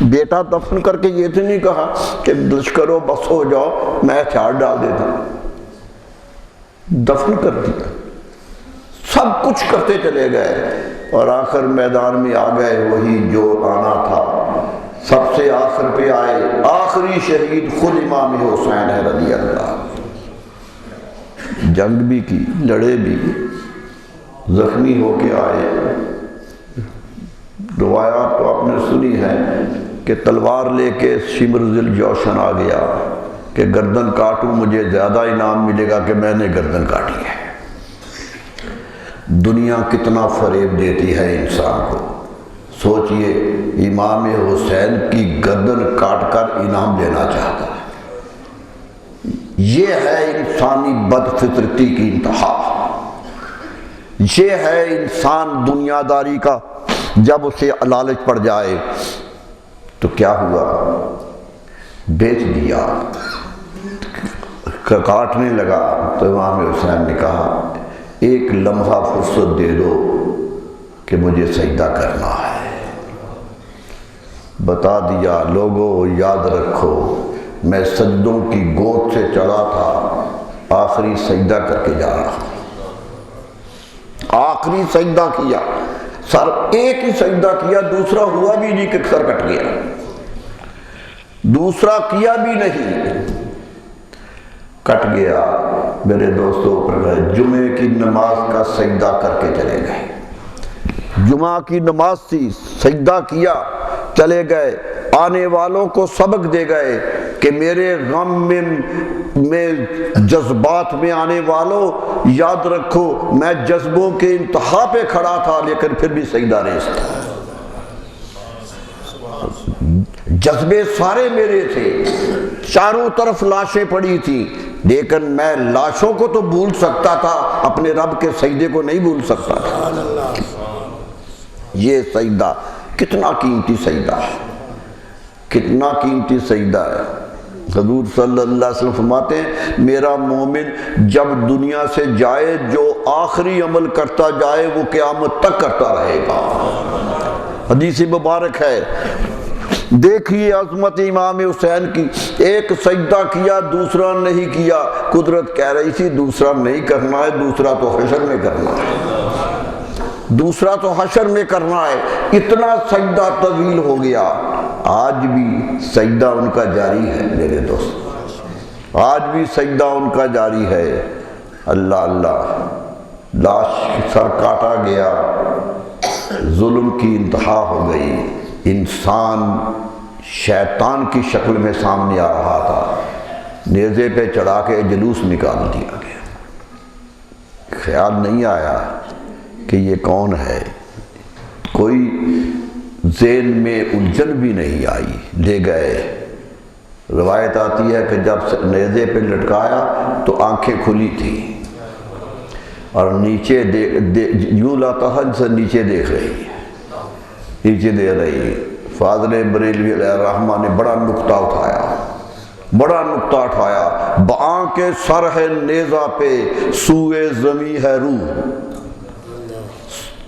بیٹا دفن کر کے یہ تو نہیں کہا کہ لشکرو بس ہو جاؤ میں ہتھیار ڈال دیتا، دفن کر دیا، سب کچھ کرتے چلے گئے، اور آخر میدان میں آ گئے وہی جو آنا تھا، سب سے آخر پہ آئے، آخری شہید خود امام حسین ہے رضی اللہ۔ جنگ بھی کی، لڑے بھی، زخمی ہو کے آئے۔ روایات تو آپ نے سنی ہے کہ تلوار لے کے شمر ذل جوشن آ گیا کہ گردن کاٹوں مجھے زیادہ انعام ملے گا کہ میں نے گردن کاٹی ہے۔ دنیا کتنا فریب دیتی ہے انسان کو، سوچئے امام حسین کی گردن کاٹ کر انعام لینا چاہتا ہے۔ یہ ہے انسانی بد فطرتی کی انتہا، یہ ہے انسان دنیا داری کا۔ جب اسے لالچ پڑ جائے تو کیا ہوا، بیچ دیا، کاٹنے لگا۔ تو امام حسین نے کہا ایک لمحہ فرصت دے دو کہ مجھے سجدہ کرنا ہے۔ بتا دیا لوگوں یاد رکھو میں سجدوں کی گود سے چڑھا تھا، آخری سجدہ کر کے جا رہا ہوں۔ آخری سجدہ کیا، سر ایک ہی سجدہ کیا، دوسرا ہوا بھی نہیں کہ سر کٹ گیا، دوسرا کیا بھی نہیں، کٹ گیا۔ میرے دوستوں پر جمعے کی نماز کا سجدہ کر کے چلے گئے، جمعہ کی نماز تھی، سجدہ کیا، چلے گئے۔ آنے والوں کو سبق دے گئے کہ میرے غم میں جذبات میں آنے والوں یاد رکھو میں جذبوں کے انتہا پہ کھڑا تھا لیکن پھر بھی سجدہ ریز تھا۔ جذبے سارے میرے تھے، چاروں طرف لاشیں پڑی تھی، لیکن میں لاشوں کو تو بھول سکتا تھا، اپنے رب کے سجدے کو نہیں بھول سکتا تھا۔ یہ سجدہ کتنا قیمتی سجدہ ہے، کتنا قیمتی سجدہ ہے۔ حضور صلی اللہ علیہ وسلم فرماتے ہیں میرا مومن جب دنیا سے جائے جو آخری عمل کرتا جائے وہ قیامت تک کرتا رہے گا۔ حدیث مبارک ہے، دیکھیے عظمت امام حسین کی، ایک سجدہ کیا دوسرا نہیں کیا، قدرت کہہ رہی تھی دوسرا نہیں کرنا ہے، دوسرا تو حشر میں کرنا ہے، دوسرا تو حشر میں کرنا ہے۔ اتنا سجدہ طویل ہو گیا، آج بھی سجدہ ان کا جاری ہے میرے دوست، آج بھی سجدہ ان کا جاری ہے۔ اللہ اللہ، لاش سر کاٹا گیا، ظلم کی انتہا ہو گئی، انسان شیطان کی شکل میں سامنے آ رہا تھا، نیزے پہ چڑھا کے جلوس نکال دیا گیا۔ خیال نہیں آیا کہ یہ کون ہے، کوئی ذہن میں الجھن بھی نہیں آئی، لے گئے۔ روایت آتی ہے کہ جب نیزے پہ لٹکایا تو آنکھیں کھلی تھی اور نیچے یوں لاتا تھا جیسے نیچے دیکھ رہی ہے، نیچے دے رہی۔ فاضل بریلوی علیہ الرحمہ نے بڑا نکتہ اٹھایا، بڑا نکتہ اٹھایا، بآنکھ سر ہے نیزہ پہ سوئے زمیں ہے روح،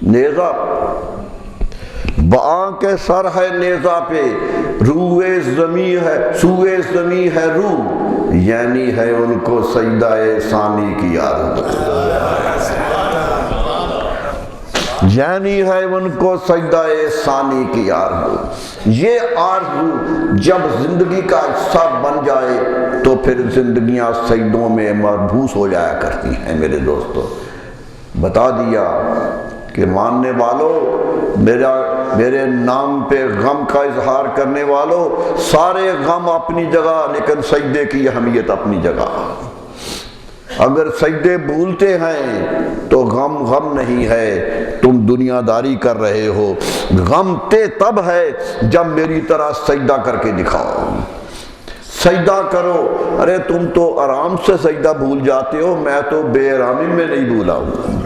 نیزہ بآنکھ سر ہے نیزہ پہ روئے زمیں ہے، سوئے زمیں ہے روح، یعنی ہے ان کو سجدہ ثانی کی آرزو، یعنی ہے ان کو سجدہ ثانی کی آرزو۔ یہ آرزو جب زندگی کا حصہ بن جائے تو پھر زندگیاں سجدوں میں مربوس ہو جایا کرتی ہیں۔ میرے دوستو بتا دیا کہ ماننے والوں، میرے نام پہ غم کا اظہار کرنے والوں، سارے غم اپنی جگہ لیکن سجدے کی اہمیت اپنی جگہ۔ اگر سجدے بھولتے ہیں تو غم نہیں ہے، تم دنیا داری کر رہے ہو۔ غم تب ہے جب میری طرح سجدہ کر کے دکھاؤ، سجدہ کرو۔ ارے تم تو آرام سے سجدہ بھول جاتے ہو، میں تو بے آرامی میں نہیں بھولا ہوں،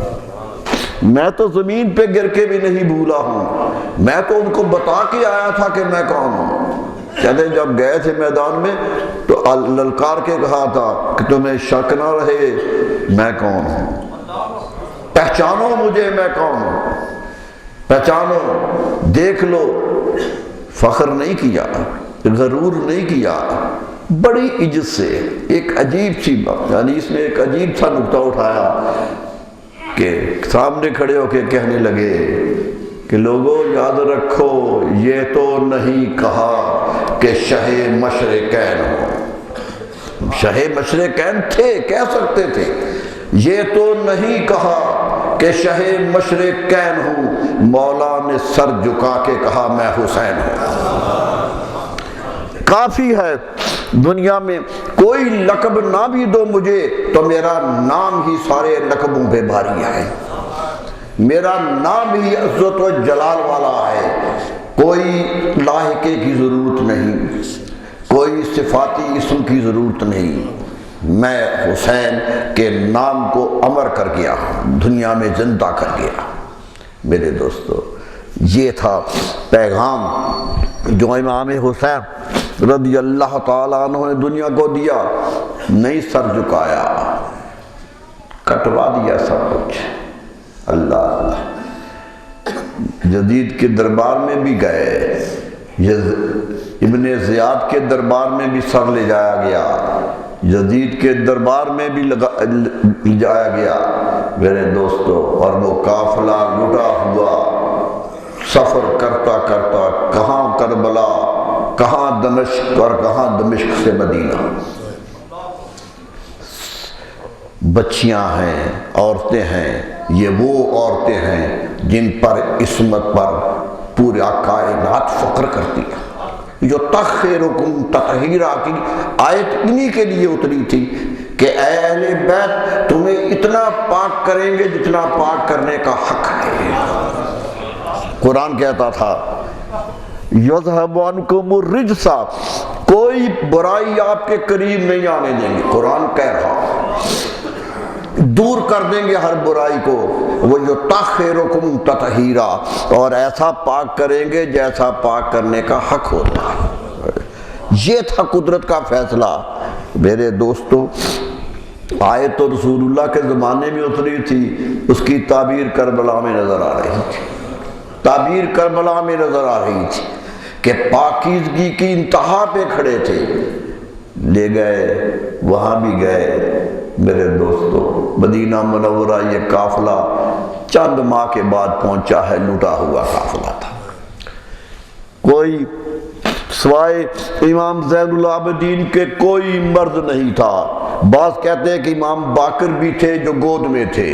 میں تو زمین پہ گر کے بھی نہیں بھولا ہوں، میں تو ان کو بتا کے آیا تھا کہ میں کون ہوں۔ کہتے جب گئے تھے میدان میں تو للکار کے کہا تھا کہ تمہیں شک نہ رہے میں کون ہوں، پہچانو مجھے میں کون ہوں، پہچانو، دیکھ لو۔ فخر نہیں کیا، غرور نہیں کیا، بڑی عجز سے ایک عجیب سی بات، یعنی اس نے ایک عجیب سا نقطہ اٹھایا کہ سامنے کھڑے ہو کے کہنے لگے کہ لوگوں یاد رکھو یہ تو نہیں کہا کہ شہ مشرقین ہو، شہ مشرقین تھے، کہہ سکتے تھے، یہ تو نہیں کہا کہ شہ مشرقین ہوں، مولا نے سر جھکا کے کہا میں حسین ہوں۔ کافی ہے دنیا میں کوئی لقب نہ بھی دو مجھے تو میرا نام ہی سارے لقبوں پہ بھاری ہے، میرا نام ہی عزت و جلال والا ہے، کوئی لاحقے کی ضرورت نہیں، کوئی صفاتی اسم کی ضرورت نہیں، میں حسین کے نام کو امر کر گیا، دنیا میں زندہ کر گیا۔ میرے دوستو یہ تھا پیغام جو امام حسین رضی اللہ تعالیٰ عنہ نے دنیا کو دیا، نہیں سر جھکایا، کٹوا دیا سب کچھ۔ اللہ اللہ، یزید کے دربار میں بھی گئے، ابن زیاد کے دربار میں بھی سر لے جایا گیا، یزید کے دربار میں بھی لے جایا گیا میرے دوستو، اور وہ قافلہ لٹا ہوا سفر کرتا کرتا کہاں کربلا، کہاں دمشق اور کہاں دمشق سے مدینہ۔ بچیاں ہیں، عورتیں ہیں، یہ وہ عورتیں ہیں جن پر عصمت پر پورا کائنات فخر کرتی ہے۔ جو تخیرکم تطہیرا کی آیت انہی کے لیے اتری تھی کہ اے اہل بیت تمہیں اتنا پاک کریں گے جتنا پاک کرنے کا حق ہے۔ قرآن کہتا تھا یذھب عنکم الرجس، کوئی برائی آپ کے قریب نہیں آنے دیں گے، قرآن کہہ رہا دور کر دیں گے ہر برائی کو، وہ جو تطہیرکم تطہیرا، اور ایسا پاک کریں گے جیسا پاک کرنے کا حق ہوتا ہے۔ یہ تھا قدرت کا فیصلہ میرے دوستو۔ آیت تو رسول اللہ کے زمانے میں اتری تھی، اس کی تعبیر کربلا میں نظر آ رہی تھی، تعبیر کربلا میں نظر آ رہی تھی کہ پاکیزگی کی انتہا پہ کھڑے تھے، لے گئے، وہاں بھی گئے میرے دوستو۔ مدینہ منورہ یہ قافلہ چند ماہ کے بعد پہنچا ہے، لٹا ہوا قافلہ تھا، کوئی سوائے امام زین العابدین کے کوئی مرد نہیں تھا۔ بعض کہتے ہیں کہ امام باقر بھی تھے جو گود میں تھے،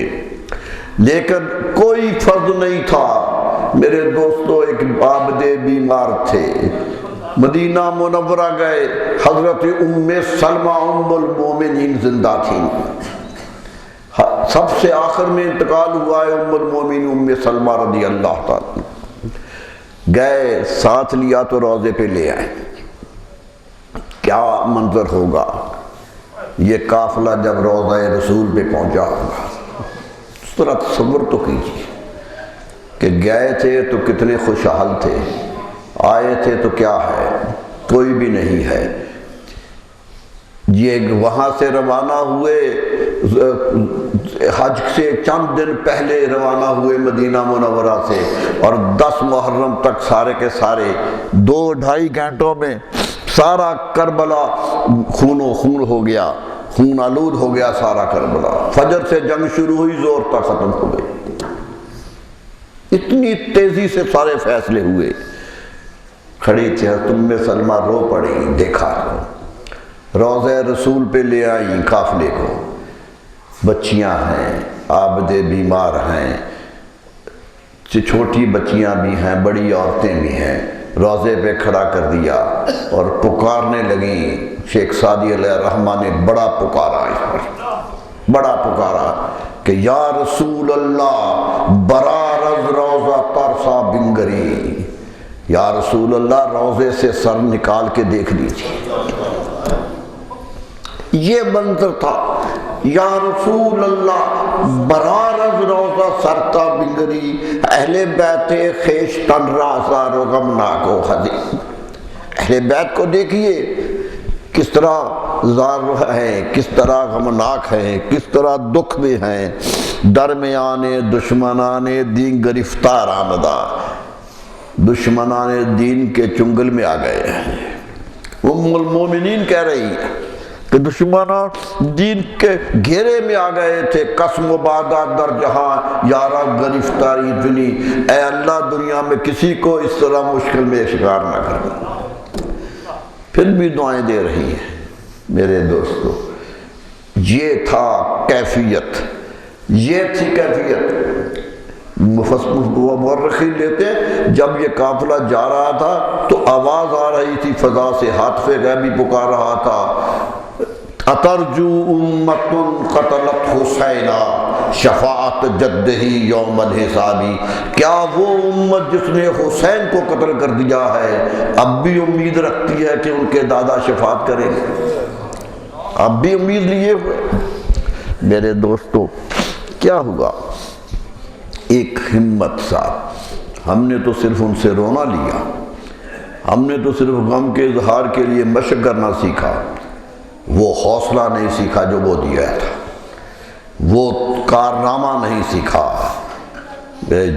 لیکن کوئی فرد نہیں تھا میرے دوستو۔ ایک عابد بیمار تھے، مدینہ منورہ گئے، حضرت ام سلمہ ام المومنین زندہ تھیں، سب سے آخر میں انتقال ہوا ہے ام المومنین ام سلمہ رضی اللہ تعالی۔ گئے، ساتھ لیا تو روضے پہ لے آئے، کیا منظر ہوگا یہ قافلہ جب روضہ رسول پہ پہنچا ہوگا، اس طرح تصور تو کیجیے کہ گئے تھے تو کتنے خوشحال تھے، آئے تھے تو کیا ہے، کوئی بھی نہیں ہے۔ یہ وہاں سے روانہ ہوئے، حج سے چند دن پہلے روانہ ہوئے مدینہ منورہ سے، اور 10 محرم تک سارے کے سارے 2-2.5 گھنٹوں میں سارا کربلا خون و خون ہو گیا، خون آلود ہو گیا سارا کربلا۔ فجر سے جنگ شروع ہوئی، زور تک ختم ہو گئی، اتنی تیزی سے سارے فیصلے ہوئے۔ کھڑی تھی ام سلمہ، رو پڑی، دیکھا روضہ رسول پہ لے آئیں قافلے کو، بچیاں ہیں، عابد بیمار ہیں، چھوٹی بچیاں بھی ہیں، بڑی عورتیں بھی ہیں، روضے پہ کھڑا کر دیا اور پکارنے لگیں۔ شیخ سعدی علیہ الرحمہ نے بڑا پکارا، اس پر بڑا پکارا کہ یا رسول اللہ برارز روضہ ترسا بنگری، یا رسول اللہ روضے سے سر نکال کے دیکھ لیجیے۔ یہ منظر تھا، یا رسول اللہ برارز روضہ سرتا بنگری، اہل بیت خیش تن راسا رغمناک و حزین۔ اہل بیت کو دیکھیے کس طرح زار ہیں، کس طرح غمناک ہیں، کس طرح دکھ میں ہیں، درمیان دشمنان دین گرفتار آمدہ، دشمنان دین کے چنگل میں آ گئے ہیں۔ ام المومنین کہہ رہی ہے کہ دشمنوں دین کے گھیرے میں آ گئے تھے، قسم و وعدہ در جہاں یارا گرفتاری دنی، اے اللہ دنیا میں کسی کو اس طرح مشکل میں شکار نہ کرنا۔ پھر بھی دعائیں دے رہی ہیں۔ میرے دوستو، یہ تھا کیفیت، یہ تھی کیفیت۔ مورخین لیتے ہیں جب یہ قافلہ جا رہا تھا تو آواز آ رہی تھی فضا سے، ہاتف غیبی پکار رہا تھا، اترجو امت قتلت حسینا شفاعت جدہ یوم الحسابی، کیا وہ امت جس نے حسین کو قتل کر دیا ہے اب بھی امید رکھتی ہے کہ ان کے دادا شفاعت کریں گے؟ اب بھی امید لیے ہوئے؟ میرے دوستو، کیا ہوا؟ ایک ہمت صاحب، ہم نے تو صرف ان سے رونا لیا، ہم نے تو صرف غم کے اظہار کے لیے مشق کرنا سیکھا، وہ حوصلہ نہیں سیکھا جو وہ دیا تھا، وہ کارنامہ نہیں سیکھا۔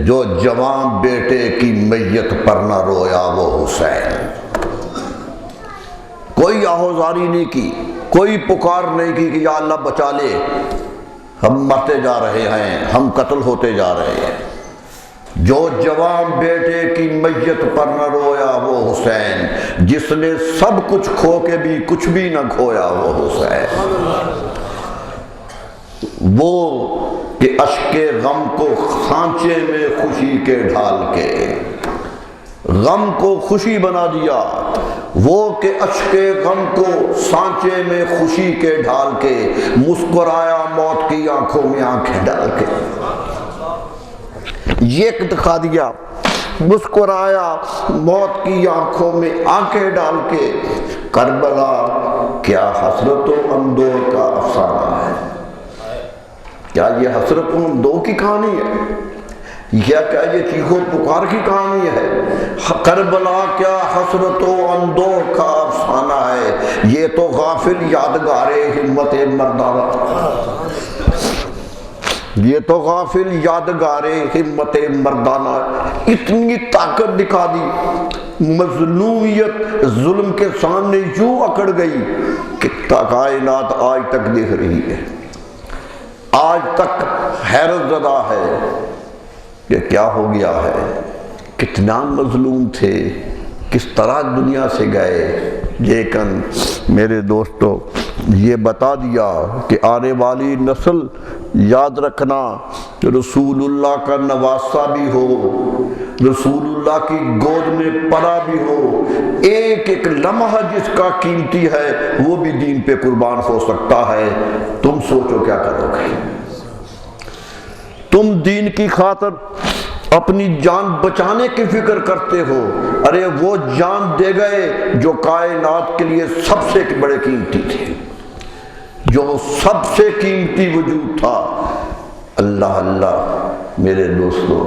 جو جوان بیٹے کی میت پر نہ رویا وہ حسین، کوئی آہوزاری نہیں کی، کوئی پکار نہیں کی کہ یا اللہ بچا لے، ہم مرتے جا رہے ہیں، ہم قتل ہوتے جا رہے ہیں۔ جو جوان بیٹے کی میت پر نہ رویا وہ حسین، جس نے سب کچھ کھو کے بھی کچھ بھی نہ کھویا وہ حسین۔ وہ کہ اشک غم کو سانچے میں خوشی کے ڈھال کے، غم کو خوشی بنا دیا، وہ کہ اشک غم کو سانچے میں خوشی کے ڈھال کے، مسکرایا موت کی آنکھوں میں آنکھیں ڈال کے۔ یہ دکھا دیا، مسکرایا موت کی آنکھوں میں آنکھیں ڈال کے۔ کربلا کیا حسرت و اندوہ کا افسانہ ہے؟ کیا یہ حسرت و اندوہ کی کہانی ہے یا کیا یہ چیخو پکار کی کہانی ہے؟ کربلا کیا حسرت و اندوہ کا افسانہ ہے، یہ تو غافل یادگار ہمت مردانہ، یہ تو غافل یادگار ہمت مردانہ۔ اتنی طاقت دکھا دی، مظلومیت ظلم کے سامنے یوں اکڑ گئی کہ کائنات آج تک دیکھ رہی ہے، آج تک حیرت زدہ ہے کہ کیا ہو گیا ہے، کتنا مظلوم تھے، کس طرح دنیا سے گئے۔ لیکن میرے دوستو، یہ بتا دیا کہ آنے والی نسل یاد رکھنا کہ رسول اللہ کا نواسہ بھی ہو، رسول اللہ کی گود میں پڑا بھی ہو، ایک ایک لمحہ جس کا قیمتی ہے وہ بھی دین پہ قربان ہو سکتا ہے۔ تم سوچو کیا کرو گے؟ تم دین کی خاطر اپنی جان بچانے کی فکر کرتے ہو، ارے وہ جان دے گئے جو کائنات کے لیے سب سے بڑے قیمتی تھے، جو سب سے قیمتی وجود تھا۔ اللہ اللہ میرے دوستو،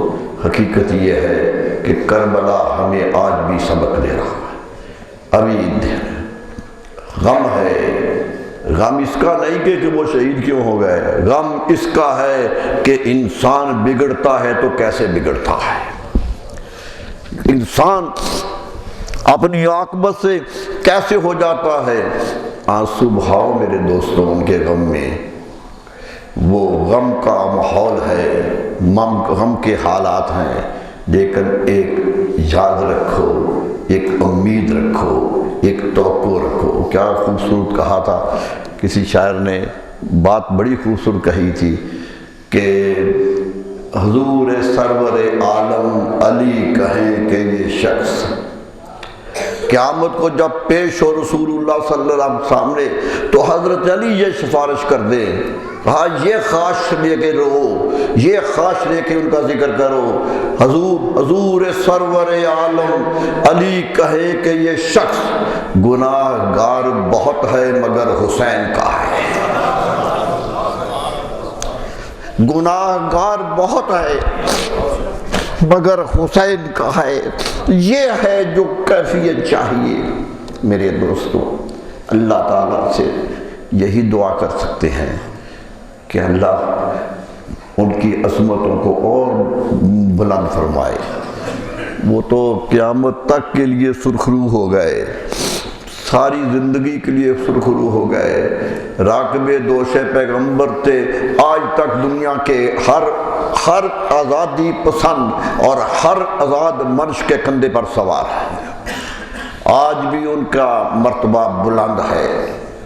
حقیقت یہ ہے کہ کربلا ہمیں آج بھی سبق دے رہا ہے۔ ابھی غم ہے، غم اس کا نہیں کہ وہ شہید کیوں ہو گئے، غم اس کا ہے کہ انسان بگڑتا ہے تو کیسے بگڑتا ہے، انسان اپنی عاقبت سے کیسے ہو جاتا ہے۔ آنسو بہاؤ میرے دوستوں ان کے غم میں، وہ غم کا ماحول ہے، غم کے حالات ہیں، لیکن ایک یاد رکھو، ایک امید رکھو، ایک توقع رکھو۔ کیا خوبصورت کہا تھا کسی شاعر نے، بات بڑی خوبصورت کہی تھی کہ حضور سرور عالم علی کہیں کہ یہ شخص قیامت کو جب پیش ہو رسول اللہ صلی اللہ علیہ وسلم سامنے تو حضرت علی یہ سفارش کر دیں، کہا یہ خواہش لے کے رہو، یہ خواہش لے کے ان کا ذکر کرو، حضور سرور عالم علی کہے کہ یہ شخص گناہ گار بہت ہے مگر حسین کا ہے، گناہ گار بہت ہے مگر حسین کا ہے۔ یہ ہے جو کیفیت چاہیے میرے دوستو۔ اللہ تعالیٰ سے یہی دعا کر سکتے ہیں کہ اللہ ان کی عظمتوں کو اور بلند فرمائے۔ وہ تو قیامت تک کے لیے سرخرو ہو گئے، ساری زندگی کے لیے سرخرو ہو گئے، راکب دوش پیغمبر تھے، آج تک دنیا کے ہر آزادی پسند اور ہر آزاد منش کے کندھے پر سوار ہے، آج بھی ان کا مرتبہ بلند ہے،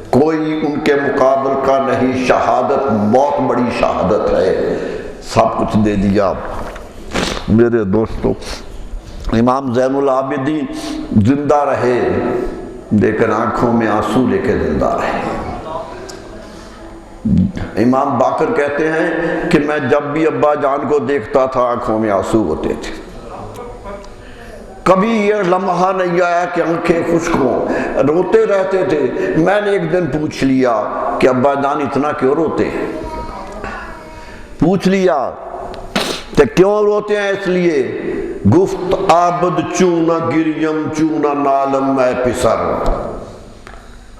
کوئی ان کے مقابل کا نہیں، شہادت بہت بڑی شہادت ہے، سب کچھ دے دیا۔ میرے دوستو، امام زین العابدین زندہ رہے لیکن آنکھوں میں آنسو لے کے زندہ رہے۔ امام باقر کہتے ہیں کہ میں جب بھی ابا جان کو دیکھتا تھا آنکھوں میں آنسو ہوتے تھے، کبھی یہ لمحہ نہیں آیا کہ آنکھیں خشک ہوں، روتے رہتے تھے۔ میں نے ایک دن پوچھ لیا کہ ابا جان اتنا کیوں روتے ہیں؟ پوچھ لیا کہ کیوں روتے ہیں؟ اس لیے گفت عابد چونہ گریم چونہ نالم میں پسر۔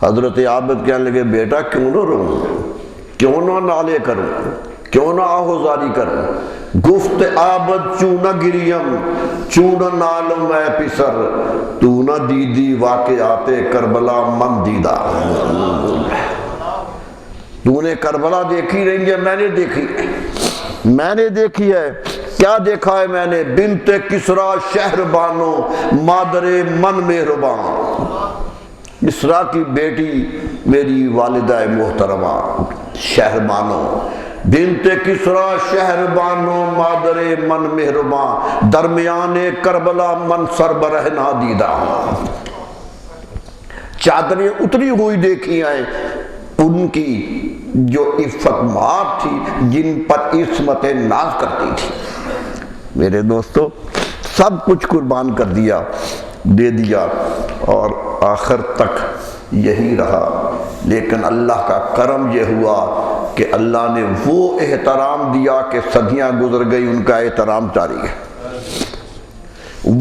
حضرت عابد کہنے لگے بیٹا کیوں نہ روؤں، کیوں نہ نالے کروں، کیوں نہ آہوزاری کروں؟ گفت عابد چونہ گریم چونہ نالم میں پسر، تو نہ دیدی واقعات کربلا من دیدہ۔ تو نے کربلا دیکھی نہیں ہے، میں نے دیکھی ہے، میں نے دیکھی ہے۔ کیا دیکھا ہے میں نے؟ بنت کسرا شہر بانو مادر من مہربان، کسرا کی بیٹی میری والدہ محترمہ شہر بانو، بنت کسرا شہر بانو مادر من مہربان، درمیان کربلا من سربرہ نادیدہ۔ چادریں اتری ہوئی دیکھی ہیں ان کی جو عفت مآب تھی، جن پر عصمت ناز کرتی تھی۔ میرے دوستو، سب کچھ قربان کر دیا، دے دیا، اور آخر تک یہی رہا۔ لیکن اللہ کا کرم یہ ہوا کہ اللہ نے وہ احترام دیا کہ صدیاں گزر گئی، ان کا احترام جاری ہے۔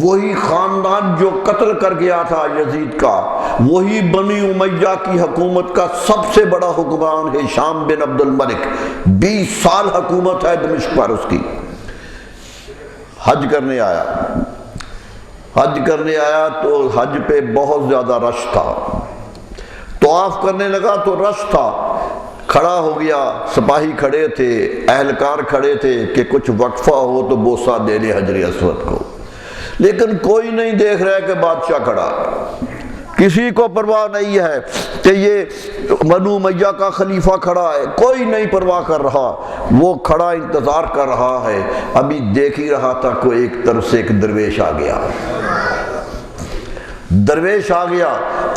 وہی خاندان جو قتل کر گیا تھا یزید کا، وہی بنی امیہ کی حکومت کا سب سے بڑا حکمران ہشام بن عبد الملک، 20 سال حکومت ہے دمشق پر اس کی۔ حج کرنے آیا تو حج پہ بہت زیادہ رش تھا، طواف کرنے لگا تو رش تھا، کھڑا ہو گیا، سپاہی کھڑے تھے، اہلکار کھڑے تھے کہ کچھ وقفہ ہو تو بوسہ دے لے حجر اسود کو، لیکن کوئی نہیں دیکھ رہا کہ بادشاہ کھڑا، کسی کو پرواہ نہیں ہے کہ یہ بنو امیہ کا خلیفہ کھڑا ہے، کوئی نہیں پرواہ کر رہا، وہ کھڑا انتظار کر رہا ہے۔ ابھی دیکھ ہی رہا تھا کہ ایک طرف سے ایک درویش آ گیا، درویش آ گیا،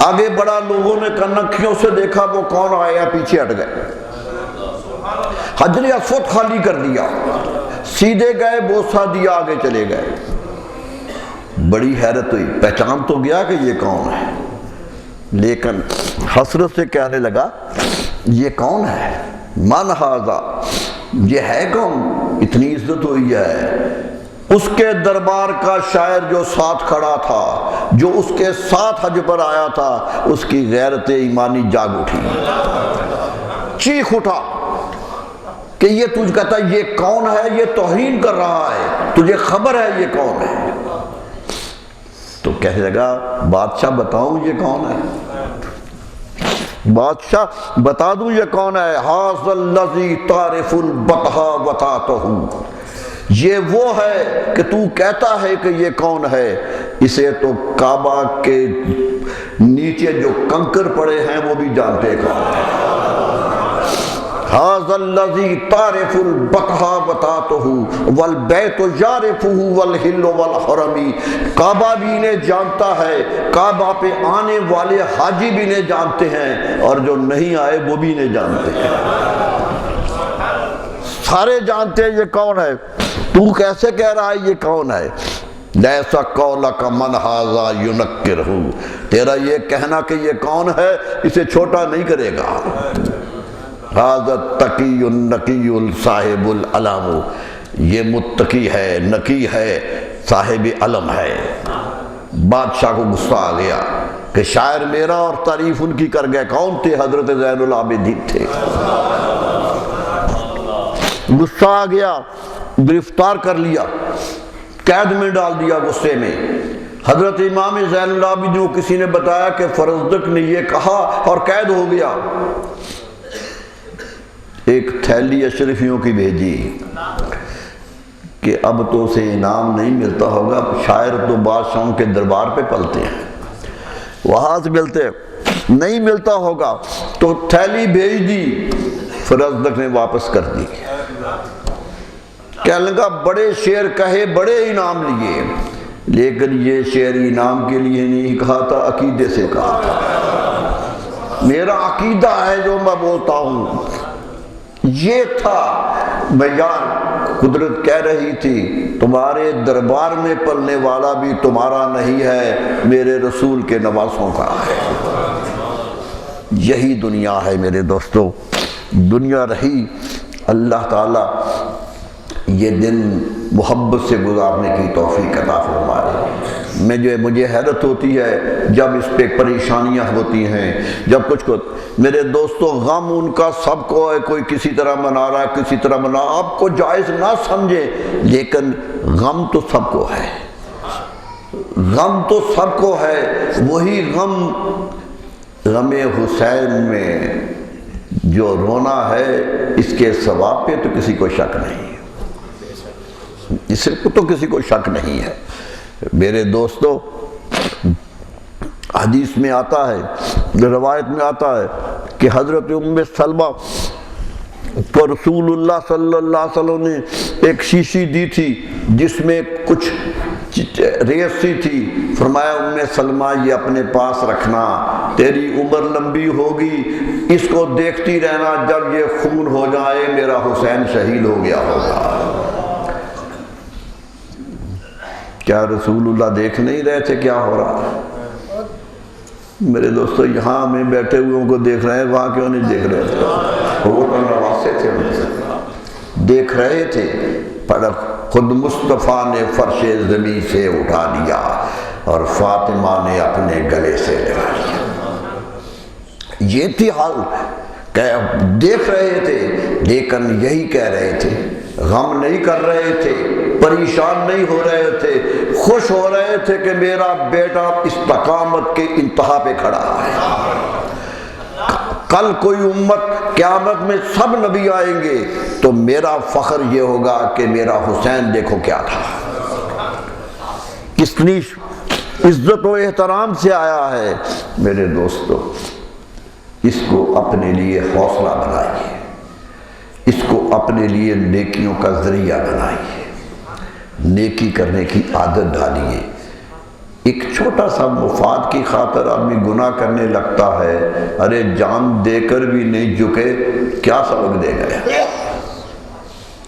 آگے بڑا، لوگوں نے کنکھیوں سے دیکھا وہ کون آیا، پیچھے ہٹ گئے، حجر اسود خالی کر دیا، سیدھے گئے، بوسہ دیا، آگے چلے گئے۔ بڑی حیرت ہوئی، پہچان تو گیا کہ یہ کون ہے، لیکن حسرت سے کہنے لگا یہ کون ہے؟ من ھذا، یہ ہے کون؟ اتنی عزت ہوئی ہے۔ اس کے دربار کا شاعر جو ساتھ کھڑا تھا، جو اس کے ساتھ حج پر آیا تھا، اس کی غیرت ایمانی جاگ اٹھی، چیخ اٹھا کہ یہ تجھ کہتا ہے یہ کون ہے، یہ توہین کر رہا ہے، تجھے خبر ہے یہ کون ہے؟ تو کہنے لگا بادشاہ بتاؤں یہ کون ہے؟ بادشاہ بتا دوں یہ کون ہے؟ ھذا الذی تعرف البطحا وطاطہ، یہ وہ ہے کہ تو کہتا ہے کہ یہ کون ہے، اسے تو کعبہ کے نیچے جو کنکر پڑے ہیں وہ بھی جانتے کون ہے۔ ھذا الذی تعرف البطحا وطاطہ والبیت یعرفہ والحل والحرم، کعبہ بھی انہیں جانتا ہے، کعبہ پہ آنے والے حاجی بھی انہیں جانتے ہیں، اور جو نہیں آئے وہ بھی انہیں جانتے ہیں، سارے جانتے ہیں یہ کون ہے۔ تو کیسے کہہ رہا ہے یہ کون ہے؟ لیسا قولک من ھذا ینکرہ، تیرا یہ کہنا کہ یہ کون ہے اسے چھوٹا نہیں کرے گا۔ ھذا التقی النقی صاحب العلم، یہ متقی ہے، نقی ہے، صاحب علم ہے۔ بادشاہ کو غصہ آ گیا کہ شاعر میرا اور تعریف ان کی کر گئے۔ کون تھے؟ حضرت زین العابدین تھے۔ غصہ آ گیا، گرفتار کر لیا، قید میں ڈال دیا غصے میں، حضرت امام زین العابدین کو کسی نے بتایا کہ فرزدق نے یہ کہا اور قید ہو گیا، ایک تھیلی اشرفیوں کی بھیجی کہ اب تو اسے انعام نہیں ملتا ہوگا، شاعر تو بادشاہوں کے دربار پہ پلتے ہیں، وہاں سے ملتے نہیں ملتا ہوگا، تو تھیلی بھیج دی، فرزدق نے واپس کر دی، کہنے لگا بڑے شعر کہے بڑے انعام لیے، لیکن یہ شعر انعام کے لیے نہیں کہا تھا، عقیدے سے کہا تھا، میرا عقیدہ ہے جو میں بولتا ہوں، یہ تھا بیان۔ قدرت کہہ رہی تھی تمہارے دربار میں پلنے والا بھی تمہارا نہیں ہے، میرے رسول کے نواسوں کا ہے۔ یہی دنیا ہے میرے دوستو، دنیا رہی، اللہ تعالیٰ یہ دن محبت سے گزارنے کی توفیق عطا فرمائے۔ مجھے حیرت ہوتی ہے جب اس پہ پریشانیاں ہوتی ہیں، جب کچھ میرے دوستو غم ان کا سب کو ہے، کوئی کسی طرح منا رہا ہے، کسی طرح منا، آپ کو جائز نہ سمجھے، لیکن غم تو سب کو ہے، غم تو سب کو ہے۔ وہی غم حسین میں جو رونا ہے، اس کے ثواب پہ تو کسی کو شک نہیں، اس کو تو کسی کو شک نہیں ہے۔ میرے دوستو حدیث میں آتا ہے، روایت میں آتا ہے کہ حضرت ام سلمہ کو رسول اللہ صلی اللہ علیہ وسلم نے ایک شیشی دی تھی جس میں کچھ ریت سی تھی، فرمایا ام سلمہ یہ اپنے پاس رکھنا، تیری عمر لمبی ہوگی، اس کو دیکھتی رہنا، جب یہ خون ہو جائے میرا حسین شہید ہو گیا ہوگا۔ کیا رسول اللہ دیکھ نہیں رہے تھے کیا ہو رہا ہے؟ میرے دوستو یہاں ہمیں بیٹھے ہوئے کو دیکھ رہے ہیں، وہاں کیوں نہیں دیکھ رہے تھے؟ وہ تو نواسے تھے، ان سے دیکھ رہے تھے، پر خود مصطفیٰ نے فرش زمین سے اٹھا لیا اور فاطمہ نے اپنے گلے سے لگا لیا۔ یہ تھی حال کہ دیکھ رہے تھے، لیکن یہی کہہ رہے تھے، غم نہیں کر رہے تھے، پریشان نہیں ہو رہے تھے، خوش ہو رہے تھے کہ میرا بیٹا استقامت کے انتہا پہ کھڑا ہے۔ کل کوئی امت قیامت میں سب نبی آئیں گے تو میرا فخر یہ ہوگا کہ میرا حسین دیکھو کیا تھا، کتنی عزت و احترام سے آیا ہے۔ میرے دوستو اس کو اپنے لیے حوصلہ بنائیے، اس کو اپنے لیے نیکیوں کا ذریعہ بنائیے، نیکی کرنے کی عادت ڈالیے۔ ایک چھوٹا سا مفاد کی خاطر آدمی گناہ کرنے لگتا ہے، ارے جان دے کر بھی نہیں جھکے، کیا سبق دے گئے،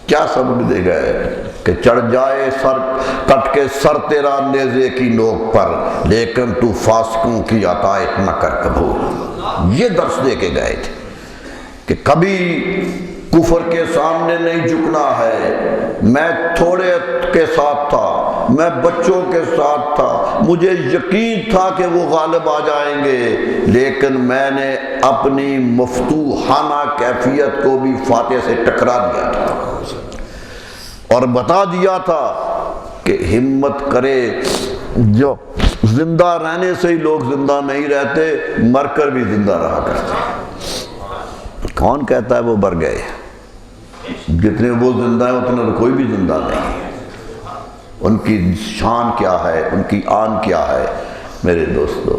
کیا سبق دے گئے کہ چڑھ جائے سر کٹ کے سر تیرا نیزے کی نوک پر، لیکن تو فاسقوں کی عطایت نہ کر قبول۔ یہ درس دے کے گئے تھے کہ کبھی کفر کے سامنے نہیں جھکنا ہے۔ میں تھوڑے کے ساتھ تھا، میں بچوں کے ساتھ تھا، مجھے یقین تھا کہ وہ غالب آ جائیں گے، لیکن میں نے اپنی مفتوحانہ کیفیت کو بھی فاتح سے ٹکرا دیا تھا اور بتا دیا تھا کہ ہمت کرے، جو زندہ رہنے سے ہی لوگ زندہ نہیں رہتے، مر کر بھی زندہ رہا کرتے۔ کون کہتا ہے وہ مر گئے؟ جتنے وہ زندہ ہیں اتنا کوئی بھی زندہ نہیں۔ ان کی شان کیا ہے، ان کی آن کیا ہے؟ میرے دوستو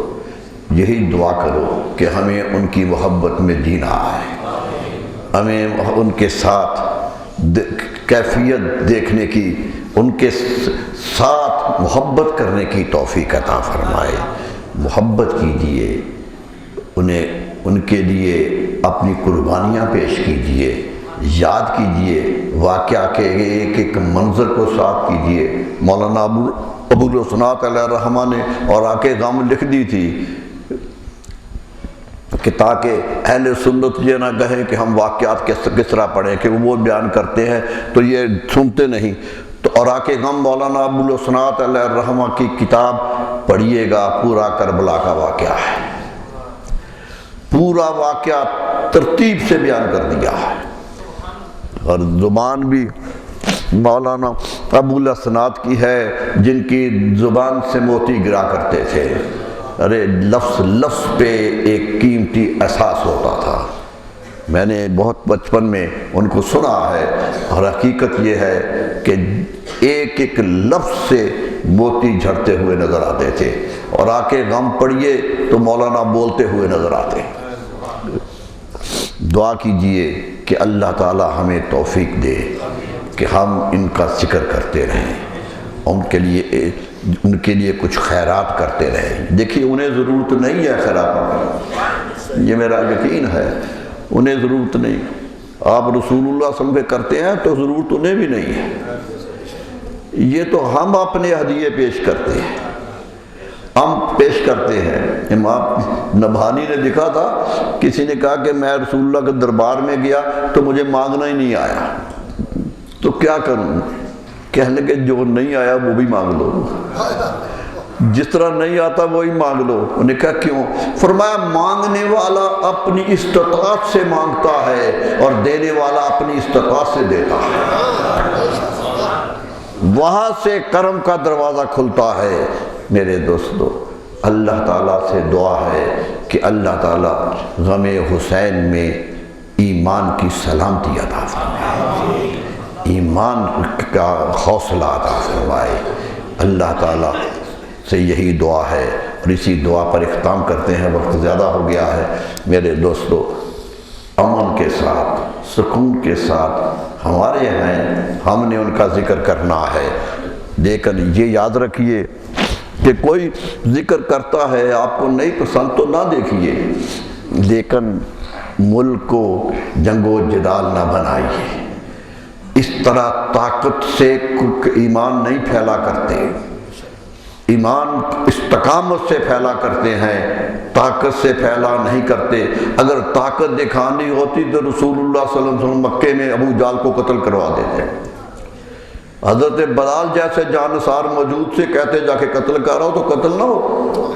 یہی دعا کرو کہ ہمیں ان کی محبت میں جینا ہے، ہمیں ان کے ساتھ کیفیت دیکھنے کی، ان کے ساتھ محبت کرنے کی توفیق عطا فرمائے۔ محبت کیجیے، ان کے لیے اپنی قربانیاں پیش کیجیے، یاد کیجئے واقعہ کے ایک ایک منظر کو ساتھ کیجئے۔ مولانا ابو الحسنات علیہ الرحمہ نے اور آکے غم لکھ دی تھی کہ تاکہ اہل سنت یہ نہ کہیں کہ ہم واقعات کس طرح پڑھیں کہ وہ بیان کرتے ہیں تو یہ سنتے نہیں، تو اور آکے غم مولانا ابو الحسنات علیہ الرحمہ کی کتاب پڑھیے گا، پورا کربلا کا واقعہ ہے، پورا واقعہ ترتیب سے بیان کر دیا ہے، اور زبان بھی مولانا ابو الاسناد کی ہے جن کی زبان سے موتی گرا کرتے تھے. ارے لفظ لفظ پہ ایک قیمتی احساس ہوتا تھا. میں نے بہت بچپن میں ان کو سنا ہے اور حقیقت یہ ہے کہ ایک ایک لفظ سے موتی جھڑتے ہوئے نظر آتے تھے اور آ کے غم پڑیے تو مولانا بولتے ہوئے نظر آتے. دعا کیجئے کہ اللہ تعالی ہمیں توفیق دے کہ ہم ان کا ذکر کرتے رہیں، ان کے لیے کچھ خیرات کرتے رہیں. دیکھیے انہیں ضرورت نہیں ہے خیراتوں کی، یہ میرا یقین ہے، انہیں ضرورت نہیں. آپ رسول اللہ صلی اللہ علیہ وسلم پہ کرتے ہیں تو ضرورت انہیں بھی نہیں ہے. یہ تو ہم اپنے ہدیے پیش کرتے ہیں، ہم پیش کرتے ہیں. امام نبہانی نے لکھا تھا، کسی نے کہا کہ میں رسول اللہ کے دربار میں گیا تو مجھے مانگنا ہی نہیں آیا، تو کیا کروں؟ کہنے لگے جو نہیں آیا وہ بھی مانگ لو، جس طرح نہیں آتا وہی مانگ لو. انہوں نے کہا کیوں؟ فرمایا مانگنے والا اپنی استطاعت سے مانگتا ہے اور دینے والا اپنی استطاعت سے دیتا ہے، وہاں سے کرم کا دروازہ کھلتا ہے. میرے دوستو، اللہ تعالیٰ سے دعا ہے کہ اللہ تعالیٰ غم حسین میں ایمان کی سلامتی عطا فرمائے، ایمان کا حوصلہ عطا فرمائے. اللہ تعالیٰ سے یہی دعا ہے اور اسی دعا پر اختتام کرتے ہیں. وقت زیادہ ہو گیا ہے. میرے دوستو، امن کے ساتھ سکون کے ساتھ ہمارے ہیں، ہم نے ان کا ذکر کرنا ہے. لیکن یہ یاد رکھیے کہ کوئی ذکر کرتا ہے آپ کو نہیں پسند تو نہ دیکھیے، لیکن ملک کو جنگ و جدال نہ بنائیے. اس طرح طاقت سے ایمان نہیں پھیلا کرتے، ایمان استقامت سے پھیلا کرتے ہیں، طاقت سے پھیلا نہیں کرتے. اگر طاقت دکھانی ہوتی تو رسول اللہ صلی اللہ علیہ وسلم مکے میں ابو جہل کو قتل کروا دیتے. حضرت بلال جیسے جانثار موجود سے کہتے جا کے قتل کر رہا ہو تو قتل نہ ہو.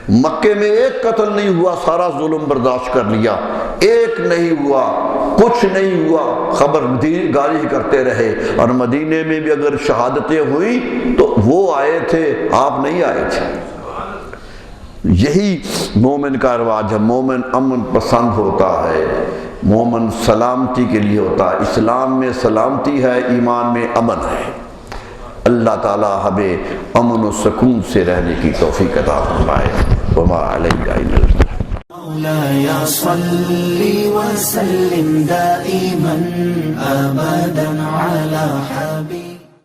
مکے میں ایک قتل نہیں ہوا، سارا ظلم برداشت کر لیا، ایک نہیں ہوا، کچھ نہیں ہوا، خبر گاری کرتے رہے. اور مدینے میں بھی اگر شہادتیں ہوئی تو وہ آئے تھے، آپ نہیں آئے تھے. یہی مومن کا رواج ہے. مومن امن پسند ہوتا ہے، مومن سلامتی کے لیے ہوتا ہے. اسلام میں سلامتی ہے، ایمان میں امن ہے. اللہ تعالی ہمیں امن و سکون سے رہنے کی توفیق عطا فرمائے. وما علینا الا البلاغ. مولاي صل وسلم دائما أبدا على حبيبك